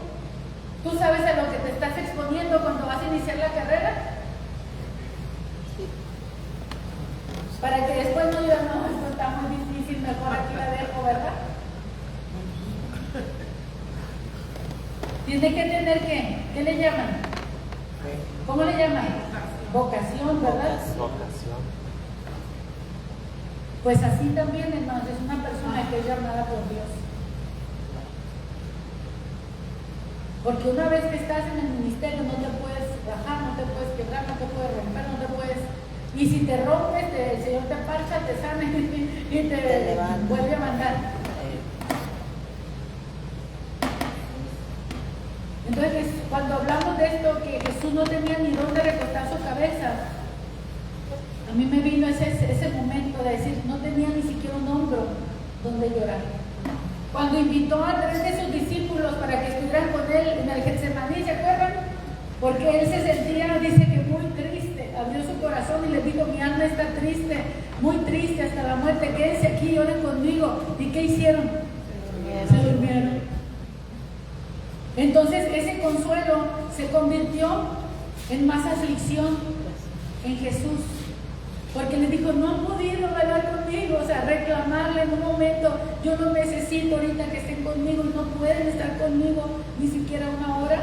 ¿Tú sabes a lo que te estás exponiendo cuando vas a iniciar la carrera? Para que después no digas, no, esto está muy difícil, mejor aquí la dejo, ¿verdad? Tiene que tener ¿qué le llaman? ¿Cómo le llaman? Vocación, ¿verdad? Vocación. Pues así también, hermanos, es una persona que es llamada por Dios. Porque una vez que estás en el ministerio no te puedes bajar, no te puedes quebrar, no te puedes romper, no te puedes... Y si te rompes, el Señor te parcha, te sana y te vuelve a mandar. Entonces, cuando hablamos de esto, que Jesús no tenía ni dónde recostar su cabeza, a mí me vino ese momento de decir, no tenía ni siquiera un hombro donde llorar. Cuando invitó a 3 de sus discípulos para que estuvieran con él en el Getsemaní, ¿se acuerdan? Porque él se sentía, dice que muy triste, abrió su corazón y les dijo, mi alma está triste, muy triste hasta la muerte, quédense aquí y oren conmigo. ¿Y qué hicieron? Se durmieron. Entonces ese consuelo se convirtió en más aflicción en Jesús, porque le dijo, no han podido hablar conmigo, o sea, reclamarle en un momento, yo no necesito ahorita que estén conmigo, no pueden estar conmigo ni siquiera una hora.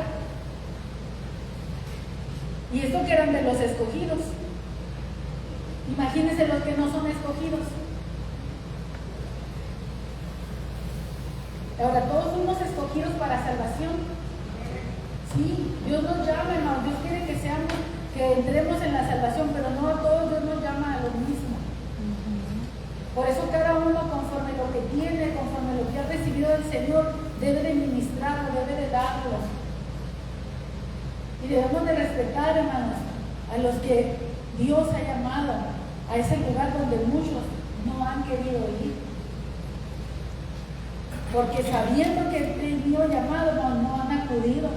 Y esto que eran de los escogidos. Imagínense los que no son escogidos. Ahora, todos somos escogidos para salvación. Sí, Dios nos llama, hermano. Dios quiere que entremos en la salvación, pero no a todos Dios nos llama a lo mismo. Por eso cada uno, conforme lo que tiene, conforme lo que ha recibido del Señor, debe de ministrarlo, debe de darlo. Y debemos de respetar, hermanos, a los que Dios ha llamado a ese lugar donde muchos no han querido ir. Porque sabiendo que Dios llamado, no han acudido.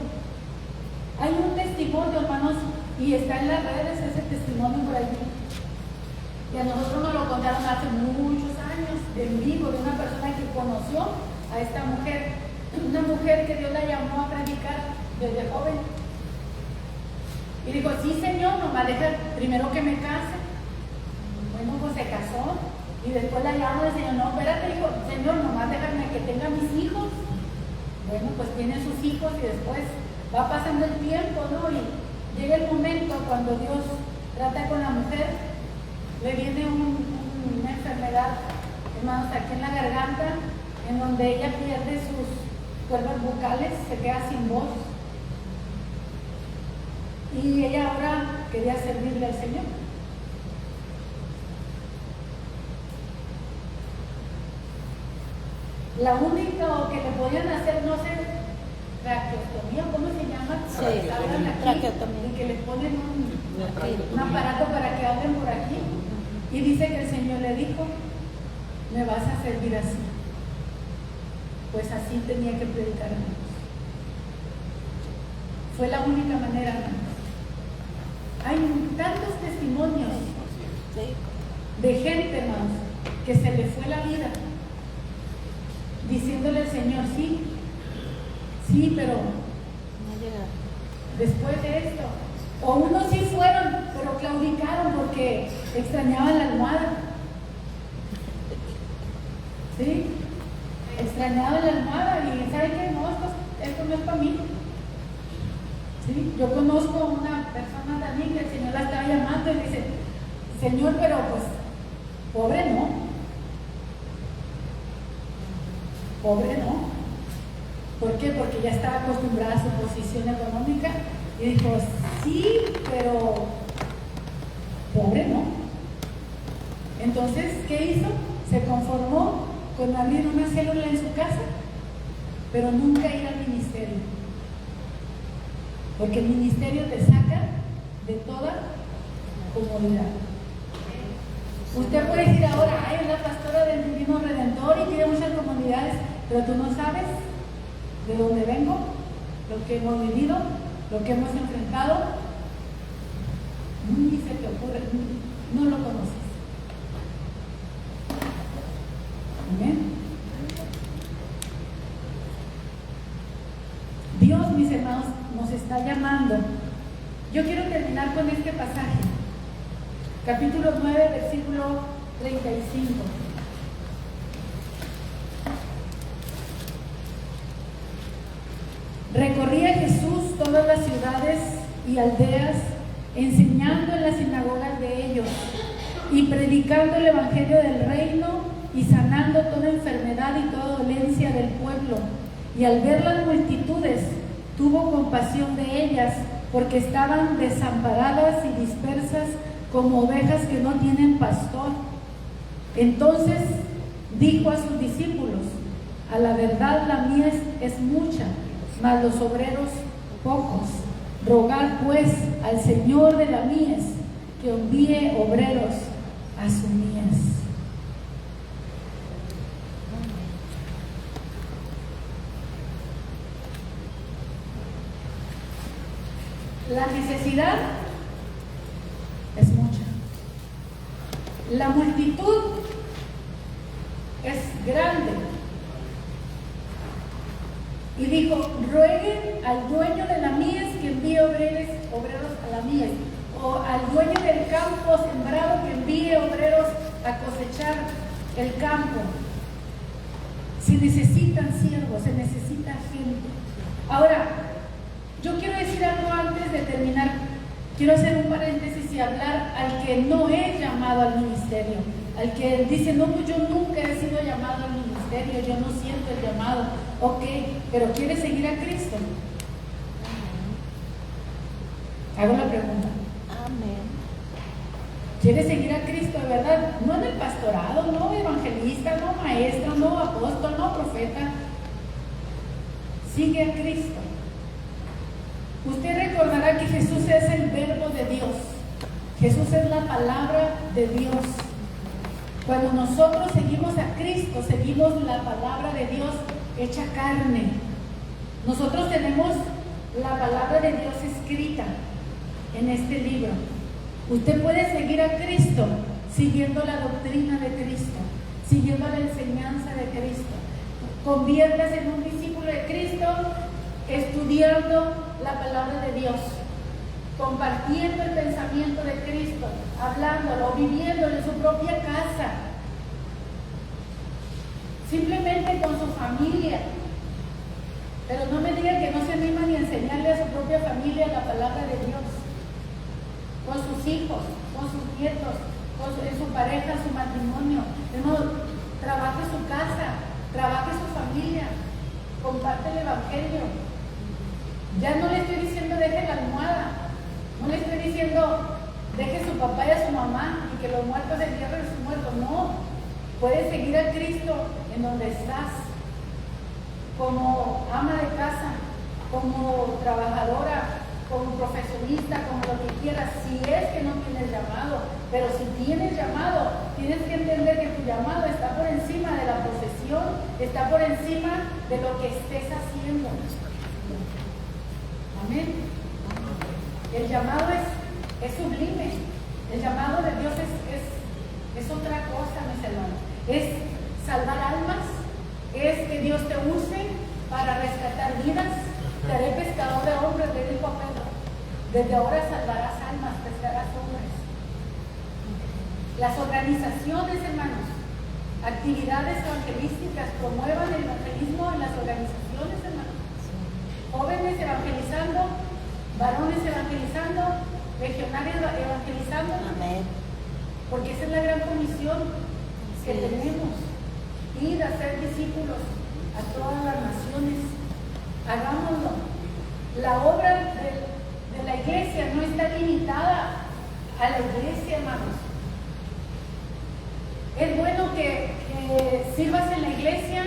Hay un testimonio, hermanos, y está en las redes ese testimonio por allí. Y a nosotros nos lo contaron hace muchos años, en vivo, de una persona que conoció a esta mujer. Una mujer que Dios la llamó a predicar desde joven. Y dijo, sí, Señor, nomás deja primero que me case. Bueno, pues se casó. Y después la llamó y el Señor, no, espérate, dijo, Señor, nomás déjame que tenga mis hijos. Bueno, pues tiene sus hijos y después va pasando el tiempo, ¿no? Y llega el momento cuando Dios trata con la mujer, le viene una enfermedad, hermanos, aquí en la garganta, en donde ella pierde sus cuerdas vocales, se queda sin voz. Y ella ahora quería servirle al Señor. La única que le podían hacer, no sé, traqueotomía, ¿cómo se llama? Sí, traqueotomía. Y que le ponen un aparato para que hablen por aquí. Y dice que el Señor le dijo, me vas a servir así. Pues así tenía que predicar, hermanos. Fue la única manera, hermanos. Hay tantos testimonios de gente, hermanos, que se le fue la vida diciéndole al Señor, sí, pero después de esto, o unos sí fueron, pero claudicaron porque extrañaban la almohada. ¿Sí? Extrañaban la almohada y ¿saben qué? No, esto no es para mí. ¿Sí? Yo conozco a una persona también que el Señor la estaba llamando y dice, Señor, pero pues, pobre no. Pobre no. ¿Por qué? Porque ya estaba acostumbrada a su posición económica y dijo, sí, pero pobre no. Entonces, ¿qué hizo? Se conformó con abrir una célula en su casa, pero nunca ir al ministerio. Porque el ministerio te saca de toda comodidad. Usted puede decir ahora, ay, es la pastora del Divino Redentor y tiene muchas comunidades, pero tú no sabes de dónde vengo, lo que hemos vivido, lo que hemos enfrentado. Ni se te ocurre, no lo conoces. Amén. Dios, mis hermanos, nos está llamando. Yo quiero terminar con este pasaje. Capítulo 9, versículo 35. Recorría Jesús todas las ciudades y aldeas, enseñando en las sinagogas de ellos y predicando el evangelio del reino y sanando toda enfermedad y toda dolencia del pueblo. Y al ver las multitudes, tuvo compasión de ellas, porque estaban desamparadas y dispersas como ovejas que no tienen pastor. Entonces dijo a sus discípulos, a la verdad la mies es mucha, mas los obreros pocos. Rogad pues al Señor de la mies que envíe obreros a su mies. La necesidad es mucha. La multitud es grande. Y dijo, rueguen al dueño de la mies que envíe obreros a la mies, o al dueño del campo sembrado que envíe obreros a cosechar el campo. Se necesitan siervos, se necesita gente. Ahora, yo quiero decir algo antes de terminar. Quiero hacer un paréntesis y hablar al que no es llamado al ministerio, al que dice, no, pues yo nunca he sido llamado al ministerio, yo no siento el llamado. Ok, pero ¿quiere seguir a Cristo? Hago la pregunta. Amén. ¿Quiere seguir a Cristo de verdad? No en el pastorado, no evangelista, no maestro, no apóstol, no profeta. Sigue a Cristo. Usted recordará que Jesús es el verbo de Dios. Jesús es la palabra de Dios. Cuando nosotros seguimos a Cristo, seguimos la palabra de Dios hecha carne. Nosotros tenemos la palabra de Dios escrita en este libro. Usted puede seguir a Cristo siguiendo la doctrina de Cristo, siguiendo la enseñanza de Cristo. Conviértase en un discípulo de Cristo estudiando la palabra de Dios, compartiendo el pensamiento de Cristo, hablándolo, viviéndolo en su propia casa, simplemente con su familia. Pero no me digan que no se anima ni a enseñarle a su propia familia la palabra de Dios, con sus hijos, con sus nietos, en su pareja, su matrimonio. Trabaje su casa, trabaje su familia, comparte el evangelio. Ya no le estoy diciendo deje la almohada, no le estoy diciendo deje su papá y a su mamá y que los muertos entierren a sus muertos. No, puedes seguir a Cristo en donde estás, como ama de casa, como trabajadora, como profesionista, como lo que quieras, si es que no tienes llamado. Pero si tienes llamado, tienes que entender que tu llamado está por encima de la profesión, está por encima de lo que estés haciendo. Amén. El llamado es sublime. El llamado de Dios es otra cosa, mis hermanos. Es salvar almas, es que Dios te use para rescatar vidas. Te haré pescador de hombres, le dijo a Pedro. Desde ahora salvarás almas, pescarás hombres. Las organizaciones, hermanos, actividades evangelísticas, promuevan el evangelismo en las organizaciones, hermanos. Jóvenes evangelizando varones evangelizando, legionarios evangelizando, Amén. porque esa es la gran comisión que Sí. tenemos, ir a ser discípulos a todas las naciones. Hagámoslo. La obra de la iglesia no está limitada a la iglesia, hermanos. Es bueno que sirvas en la iglesia,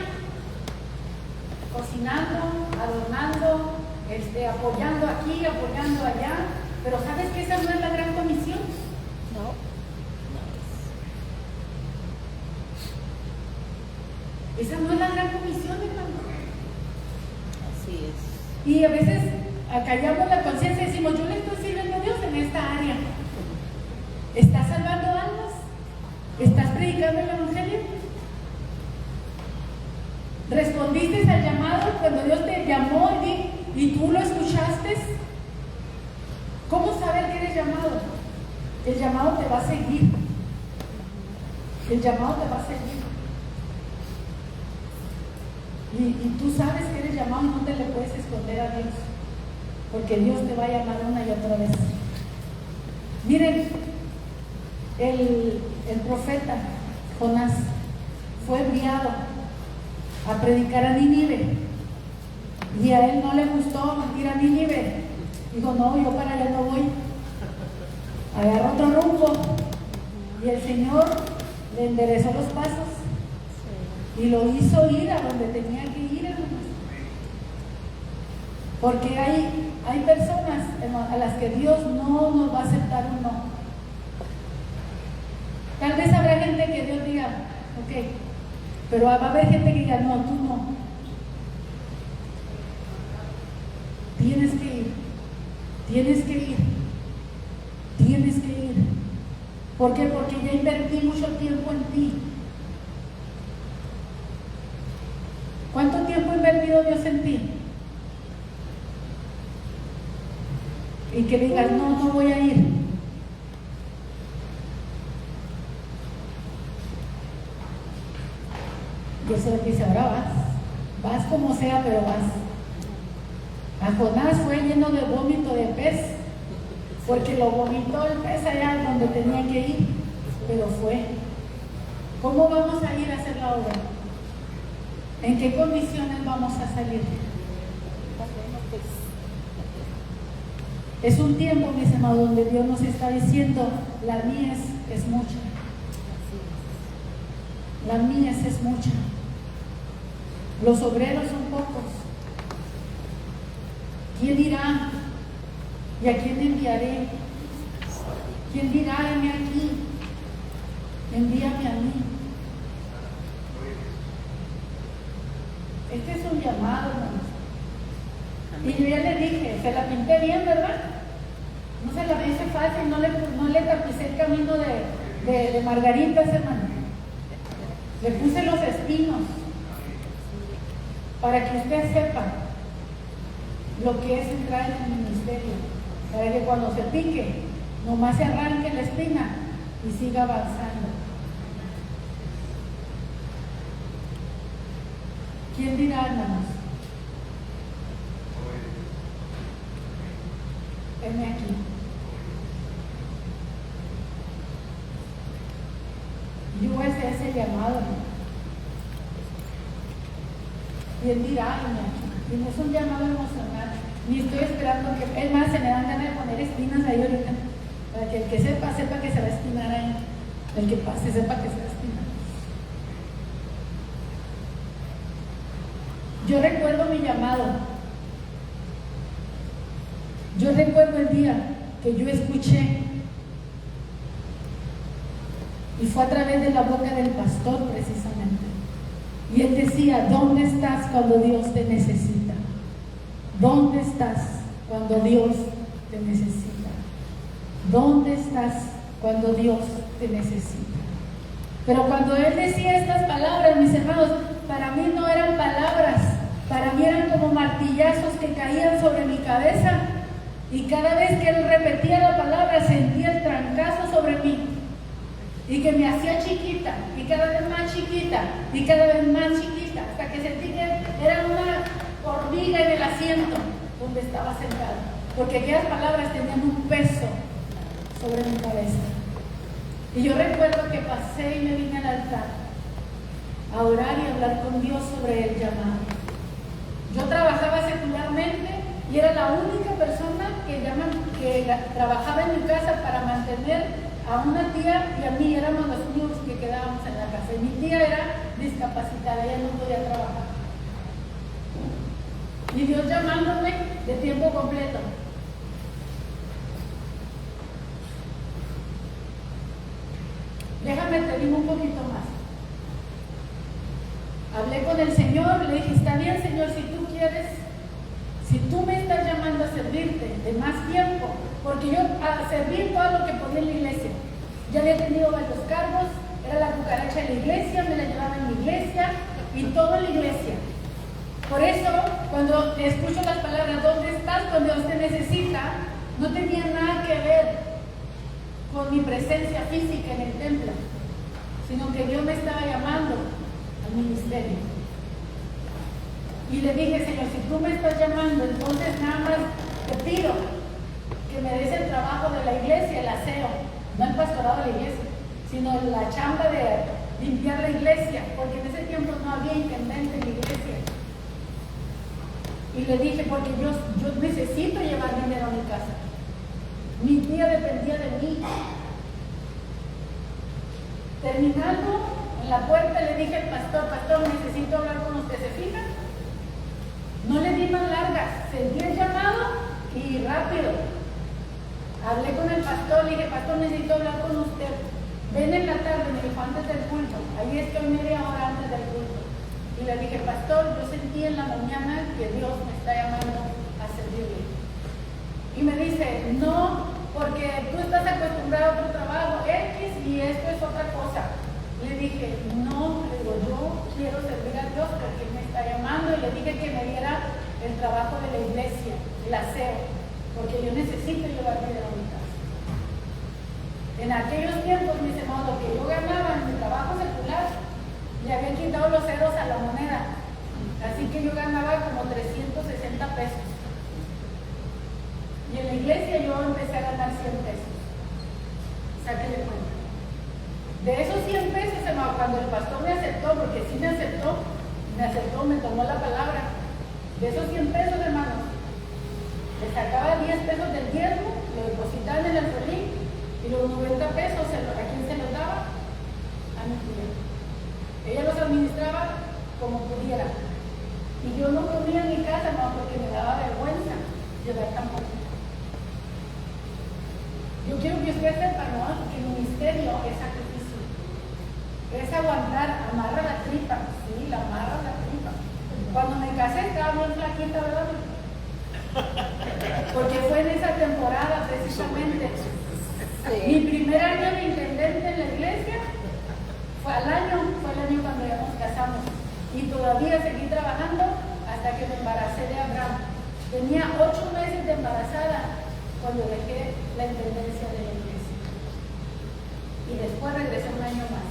cocinando, adornando, apoyando aquí, apoyando allá, pero ¿sabes que esa no es la gran comisión? No. Esa no es la gran comisión, hermano. Así es. Y a veces acallamos la conciencia y decimos, yo le estoy sirviendo a Dios en esta área. ¿Estás salvando almas? ¿Estás predicando el evangelio? ¿Respondiste al llamado cuando Dios te llamó y tú lo escuchaste? ¿Cómo saber que eres llamado? El llamado te va a seguir. El llamado te va a seguir. Y tú sabes que eres llamado y no te le puedes esconder a Dios, porque Dios te va a llamar una y otra vez. Miren, el profeta Jonás fue enviado a predicar a Nínive y a él no le gustó ir a Nínive. Dijo, no, yo para allá no voy. Agarró otro rumbo y el Señor le enderezó los pasos y lo hizo ir a donde tenía que ir, hermanos. Porque hay personas a las que Dios no nos va a aceptar un no. Tal vez habrá gente que Dios diga, ok, pero va a haber gente que diga, no, tú no. Tienes que ir, tienes que ir, tienes que ir. ¿Por qué? Porque ya invertí mucho tiempo en ti. ¿Cuánto tiempo ha invertido Dios en ti? Y que digas, no, no voy a ir. Dios se dice, ahora vas como sea, pero vas. A Jonás fue lleno de vómito de pez, porque lo vomitó el pez allá donde tenía que ir, pero fue. ¿Cómo vamos a ir a hacer la obra? ¿En qué condiciones vamos a salir? Es un tiempo, mis hermanos, donde Dios nos está diciendo, la mies es mucha. La mies es mucha. Los obreros son pocos. ¿Quién dirá? ¿Y a quién enviaré? ¿Quién dirá, heme aquí? Envíame a mí. Este es un llamado, hermanos. Y yo ya le dije, se la pinté bien, ¿verdad? No se la hice fácil, no le tapicé el camino de margaritas, hermano. Le puse los espinos para que usted sepa lo que es entrar en el ministerio, para que cuando se pique, nomás se arranque la espina y siga avanzando. ¿Quién dirá, hermanos? Heme aquí. Yo ese llamado. Y él dirá, heme aquí. Y no es un llamado emocional. Ni estoy esperando que, es más, se me dan ganas de poner espinas ahí ahorita. Para que el que sepa que se va a espinar ahí. El que pase sepa que se va a espinar. Yo recuerdo mi llamado. Yo recuerdo el día que yo escuché, y fue a través de la boca del pastor precisamente. Y él decía, ¿dónde estás cuando Dios te necesita? ¿Dónde estás cuando Dios te necesita? ¿Dónde estás cuando Dios te necesita? Pero cuando él decía estas palabras, mis hermanos, para mí no eran palabras, para mí eran como martillazos que caían sobre mi cabeza, y cada vez que él repetía la palabra sentía el trancazo sobre mí, y que me hacía chiquita, y cada vez más chiquita, y cada vez más chiquita, hasta que sentí que era una hormiga en el asiento donde estaba sentado. porque aquellas palabras tenían un peso sobre mi cabeza. Y yo recuerdo que pasé y me vine al altar a orar y a hablar con Dios sobre el llamado. Yo trabajaba secularmente y era la única persona que trabajaba en mi casa para mantener a una tía y a mí. Éramos los únicos que quedábamos en la casa. Y mi tía era discapacitada, ella no podía trabajar. Y Dios llamándome de tiempo completo. Déjame te digo un poquito más. Hablé con el Señor, le dije, está bien, Señor, si tú quieres, si tú me estás llamando a servirte de más tiempo, porque yo a servir todo lo que podía en la iglesia. Ya había tenido varios cargos, era la cucaracha de la iglesia, me la llevaba en mi iglesia y todo en la iglesia. Por eso, cuando escucho las palabras, ¿dónde estás cuando Dios te necesita? No tenía nada que ver con mi presencia física en el templo, sino que Dios me estaba llamando al ministerio. Y le dije, Señor, si tú me estás llamando, entonces nada más te pido que me des el trabajo de la iglesia, el aseo, no el pastorado de la iglesia, sino la chamba de limpiar la iglesia, porque en ese tiempo no había intendente en la iglesia. Y le dije, porque yo necesito llevar dinero a mi casa. Mi tía dependía de mí. Terminando, en la puerta le dije al pastor, necesito hablar con usted, ¿se fija? No le di más largas, sentí el llamado y rápido. Hablé con el pastor, le dije, pastor, necesito hablar con usted. Ven en la tarde, me dijo, antes del culto. Ahí estoy media hora antes del culto. Y le dije, pastor, yo sentí en la mañana que Dios me está llamando a servirle. Y me dice, no, porque tú estás acostumbrado a tu trabajo X y esto es otra cosa. Le dije, no, le digo, yo quiero servir a Dios porque Él me está llamando. Y le dije que me diera el trabajo de la iglesia, el aseo, porque yo necesito llevar dinero a mi casa. En aquellos tiempos, mis hermanos, lo que yo ganaba en mi trabajo secular, le habían quitado los ceros a la moneda. Así que yo ganaba como 360 pesos. Y en la iglesia yo empecé a ganar 100 pesos. Sáquenle cuenta. De esos 100 pesos, cuando el pastor me aceptó, porque sí me aceptó, me tomó la palabra. De esos 100 pesos, hermanos, le sacaba 10 pesos del diezmo, lo depositaban en el alfolí, y los 90 pesos, ¿a quién se los daba? A mi tía. Ella los administraba como pudiera. Y yo no comía en mi casa, no, porque me daba vergüenza llevar tan poco. Yo quiero que usted sepa, ¿no?, que el ministerio es sacrificio. Es aguantar, amarra la tripa. Sí, la amarra la tripa. Cuando me casé estaba bien flaquita, ¿verdad? Porque fue en esa temporada precisamente. Sí. Mi primer año de intendente en la iglesia fue el año cuando ya nos casamos. Y todavía seguí trabajando hasta que me embaracé de Abraham. Tenía 8 meses de embarazada cuando dejé la intendencia de la iglesia. Y después regresé un año más.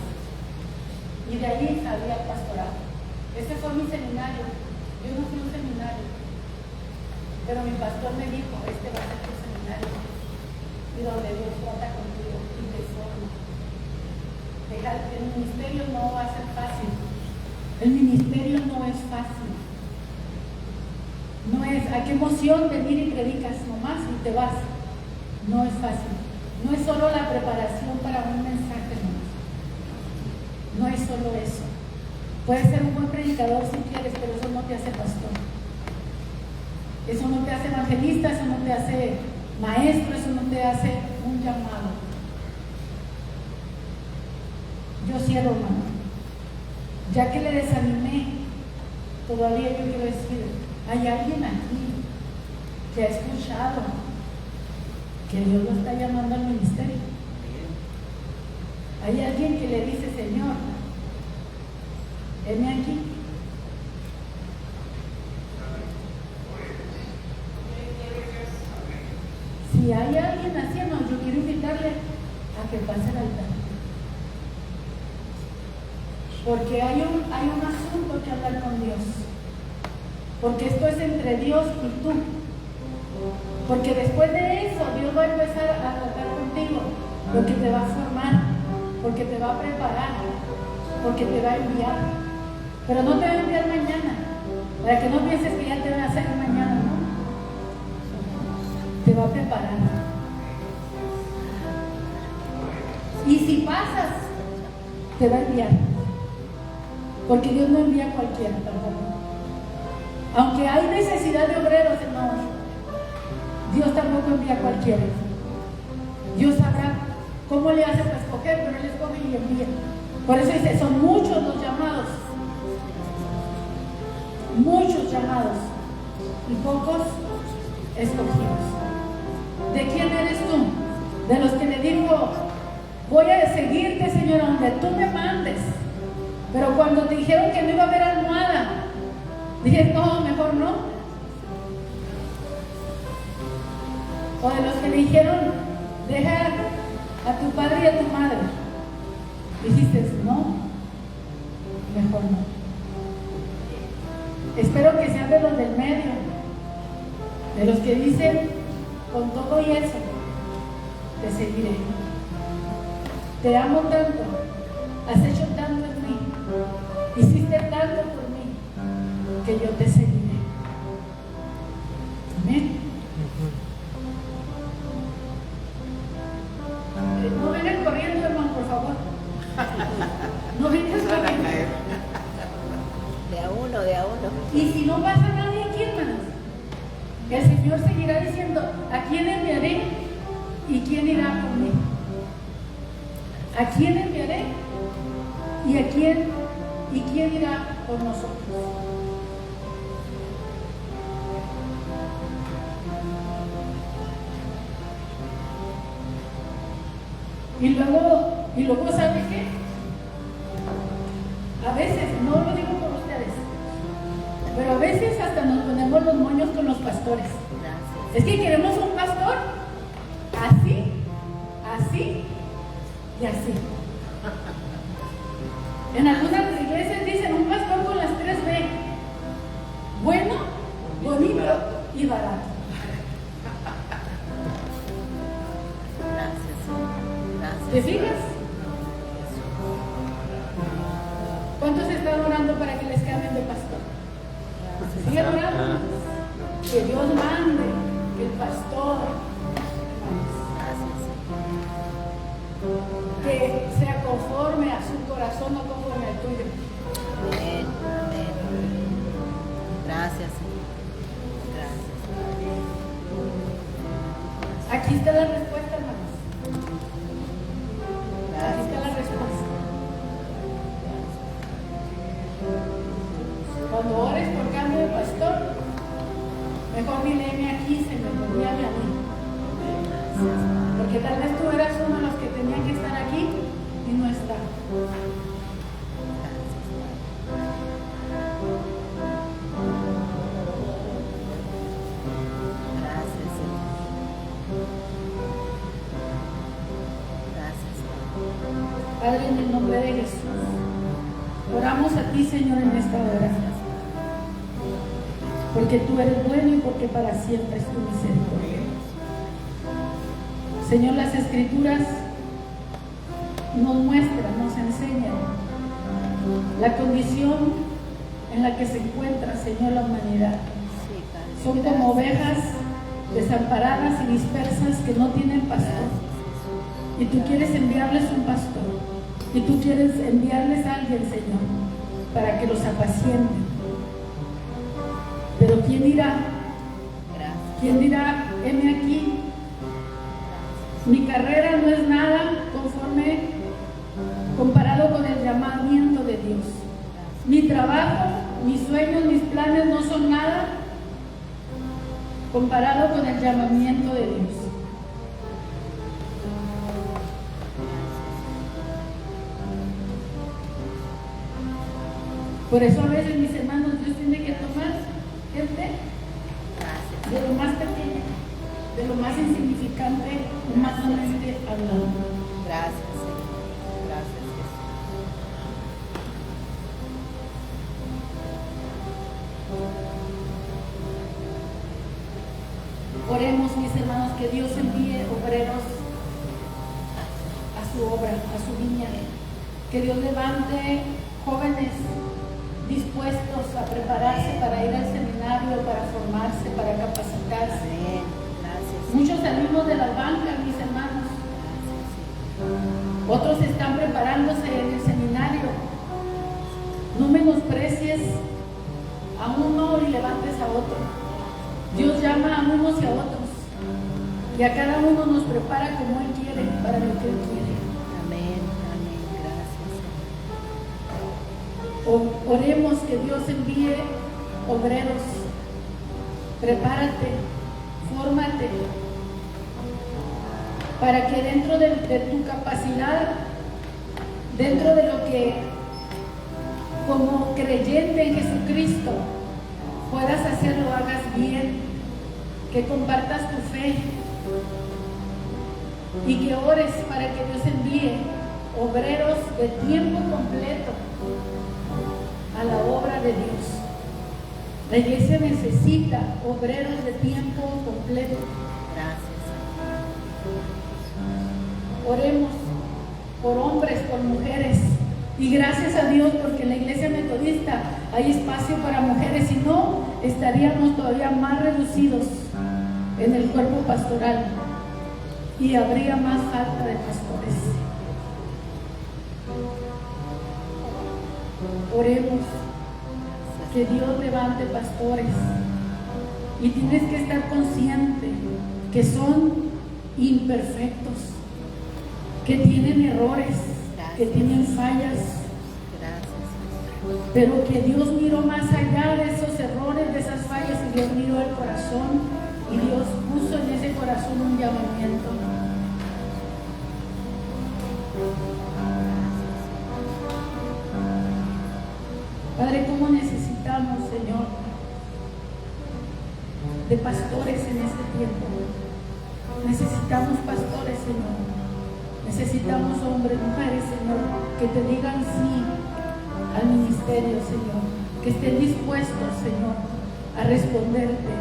Y de allí salí al pastorado. Ese fue mi seminario. Yo no fui a un seminario. Pero mi pastor me dijo, este va a ser tu seminario. Y donde Dios trata contigo y te forma. El ministerio no va a ser fácil. El ministerio no es fácil. No es, ¿a qué emoción venir y predicas nomás y te vas? No es fácil. No es solo la preparación para un mensaje nomás. No es solo eso. Puedes ser un buen predicador si quieres, pero eso no te hace pastor. Eso no te hace evangelista, eso no te hace maestro, eso no te hace un llamado. Yo cierro, hermano. Ya que le desanimé, todavía yo quiero decir, hay alguien aquí que ha escuchado que Dios lo está llamando al ministerio. Hay alguien que le dice, Señor, heme aquí. Si hay alguien así, no, yo quiero invitarle a que pase al altar. Porque hay un asunto que hablar con Dios. Porque esto es entre Dios y tú. Porque después de eso, Dios va a empezar a tratar contigo, porque te va a formar, porque te va a preparar, porque te va a enviar. Pero no te va a enviar mañana, para que no pienses que ya te van a hacer mañana, ¿no? Te va a preparar. Y si pasas, te va a enviar. Porque Dios no envía a cualquiera tampoco. Aunque hay necesidad de obreros, hermanos, Dios tampoco envía a cualquiera. Dios sabrá cómo le hace para escoger, pero Él escoge y envía. Por eso dice, son muchos los llamados. Muchos llamados y pocos escogidos. ¿De quién eres tú? De los que le dijo, voy a seguirte, Señor, a donde tú me mandes. Pero cuando te dijeron que no iba a haber almohada, dije, no, mejor no. O de los que le dijeron, deja a tu padre y a tu madre. Dijiste, no, mejor no. Espero que sean de los del medio, de los que dicen, con todo y eso, te seguiré. Te amo tanto, has hecho tanto en mí, hiciste tanto por mí, que yo te seguiré. Amén. No vengan corriendo, hermano, por favor. No vengan corriendo. De a uno, de a uno. Y si no pasa nadie aquí, hermanos, el Señor seguirá diciendo, ¿a quién enviaré? ¿Y quién irá por mí? ¿A quién enviaré? ¿Y quién irá por nosotros? Y luego, ¿sabe qué? A veces, no lo digo por ustedes, pero a veces hasta nos ponemos los moños con los pastores. Es que queremos un pastor así, así y así. En algunas iglesias dicen un pastor con las 3B: bueno, bonito y barato. ¿Te fijas? ¿Cuántos están orando para que les cambien de pastor? Sigan orando. Que Dios mande, que el pastor, que sea conforme a su corazón, no conforme al tuyo. Amén, amén. Gracias, Señor. Gracias. Aquí está la respuesta, hermanos. Aquí está la respuesta. Cuando ores por cambio de pastor, mejor dile aquí, Señor, envíame a mí. Porque tal vez tú eras uno de los que tenían que estar aquí y no está. Gracias, Señor. Gracias, Señor. Padre, en el nombre de Jesús, oramos a ti, Señor, en esta hora. Porque tú eres bueno y porque para siempre es tu misericordia. Señor, las Escrituras nos muestran, nos enseñan la condición en la que se encuentra, Señor, la humanidad. Son como ovejas desamparadas y dispersas que no tienen pastor. Y tú quieres enviarles un pastor. Y tú quieres enviarles a alguien, Señor, para que los apaciente. Pero ¿quién dirá? ¿Quién dirá, heme aquí? Mi carrera no es nada comparado con el llamamiento de Dios. Mi trabajo, mis sueños, mis planes no son nada comparado con el llamamiento de Dios. Por eso a veces, mis hermanos, Dios tiene que tomar gente de lo más pequeño, de lo más insignificante, humanamente hablando. Gracias, Señor. Gracias, Jesús. Oremos, mis hermanos, que Dios envíe obreros a su obra, a su viña. Que Dios levante jóvenes dispuestos a prepararse para ir al seminario, para formarse, para capacitarse. Muchos salimos de las bancas, mis hermanos. Otros están preparándose en el seminario. No menosprecies a uno y levantes a otro. Dios llama a unos y a otros. Y a cada uno nos prepara como Él quiere, para lo que Él quiere. Amén, amén, gracias. Oremos que Dios envíe obreros. Prepárate, fórmate, para que dentro de tu capacidad, dentro de lo que como creyente en Jesucristo puedas hacerlo, hagas bien, que compartas tu fe y que ores para que Dios envíe obreros de tiempo completo a la obra de Dios. La iglesia necesita obreros de tiempo completo. Gracias. Oremos por hombres, por mujeres. Y gracias a Dios, porque en la iglesia metodista hay espacio para mujeres, si no, estaríamos todavía más reducidos en el cuerpo pastoral y habría más falta de pastores. Oremos que Dios levante pastores, y tienes que estar consciente que son imperfectos, que tienen errores, que tienen fallas, pero que Dios miró más allá de esos errores, de esas fallas, y Dios miró el corazón, y Dios puso en ese corazón un llamamiento. Padre, ¿cómo necesitamos, Señor, de pastores en este tiempo? Necesitamos pastores, Señor. Necesitamos hombres, mujeres, Señor, que te digan sí al ministerio, Señor. Que estén dispuestos, Señor, a responderte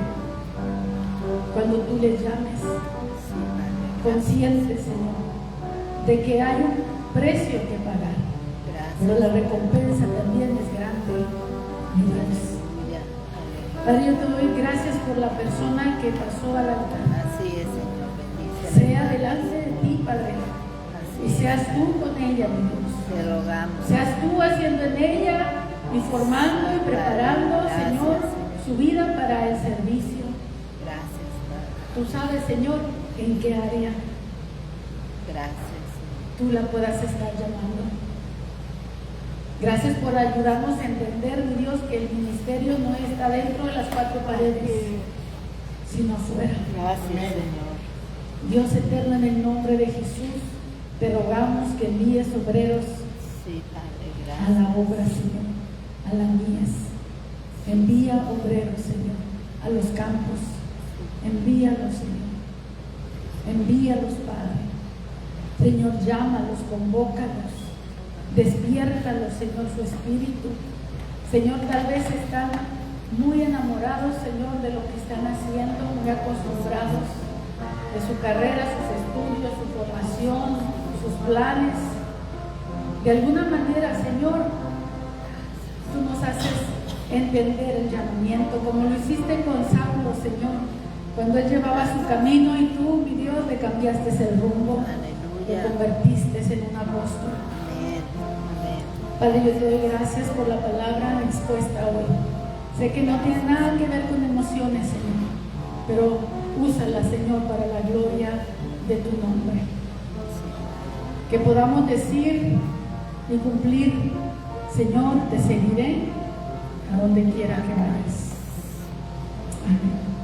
cuando tú les llames. Conscientes, Señor, de que hay un precio que pagar. Pero la recompensa también es grande, mi Dios. Padre, yo te doy gracias por la persona que pasó al altar. Así es, Señor, bendice. Sea delante de ti, Padre. Y seas tú con ella, mi Dios. Te rogamos. Seas tú haciendo en ella y formando y preparando, Gracias, Señor, Señor, su vida para el servicio. Gracias, Padre. Tú sabes, Señor, en qué área Gracias, tú la puedas estar llamando. Gracias por ayudarnos a entender, mi Dios, que el ministerio no está dentro de las cuatro paredes, sino afuera. Gracias, Señor. Dios eterno, en el nombre de Jesús, te rogamos que envíes obreros Sí, Padre, a gracias. la obra, Señor, a la mies. Envía obreros, Señor, a los campos. Envíalos, Señor. Envíalos, Padre. Señor, llámalos, convócalos. Despiértalos, Señor, su espíritu. Señor, tal vez están muy enamorados, Señor, de lo que están haciendo, muy acostumbrados de su carrera, sus estudios, su formación, sus planes. De alguna manera, Señor, tú nos haces entender el llamamiento, como lo hiciste con Saulo, Señor, cuando él llevaba su camino y tú, mi Dios, le cambiaste el rumbo, Aleluya. lo convertiste en un apóstol. Amén. Amén. Padre, yo te doy gracias por la palabra expuesta hoy. Sé que no tiene nada que ver con emociones, Señor, pero úsala, Señor, para la gloria de tu nombre. Que podamos decir y cumplir, Señor, te seguiré a donde quiera que vayas. Amén.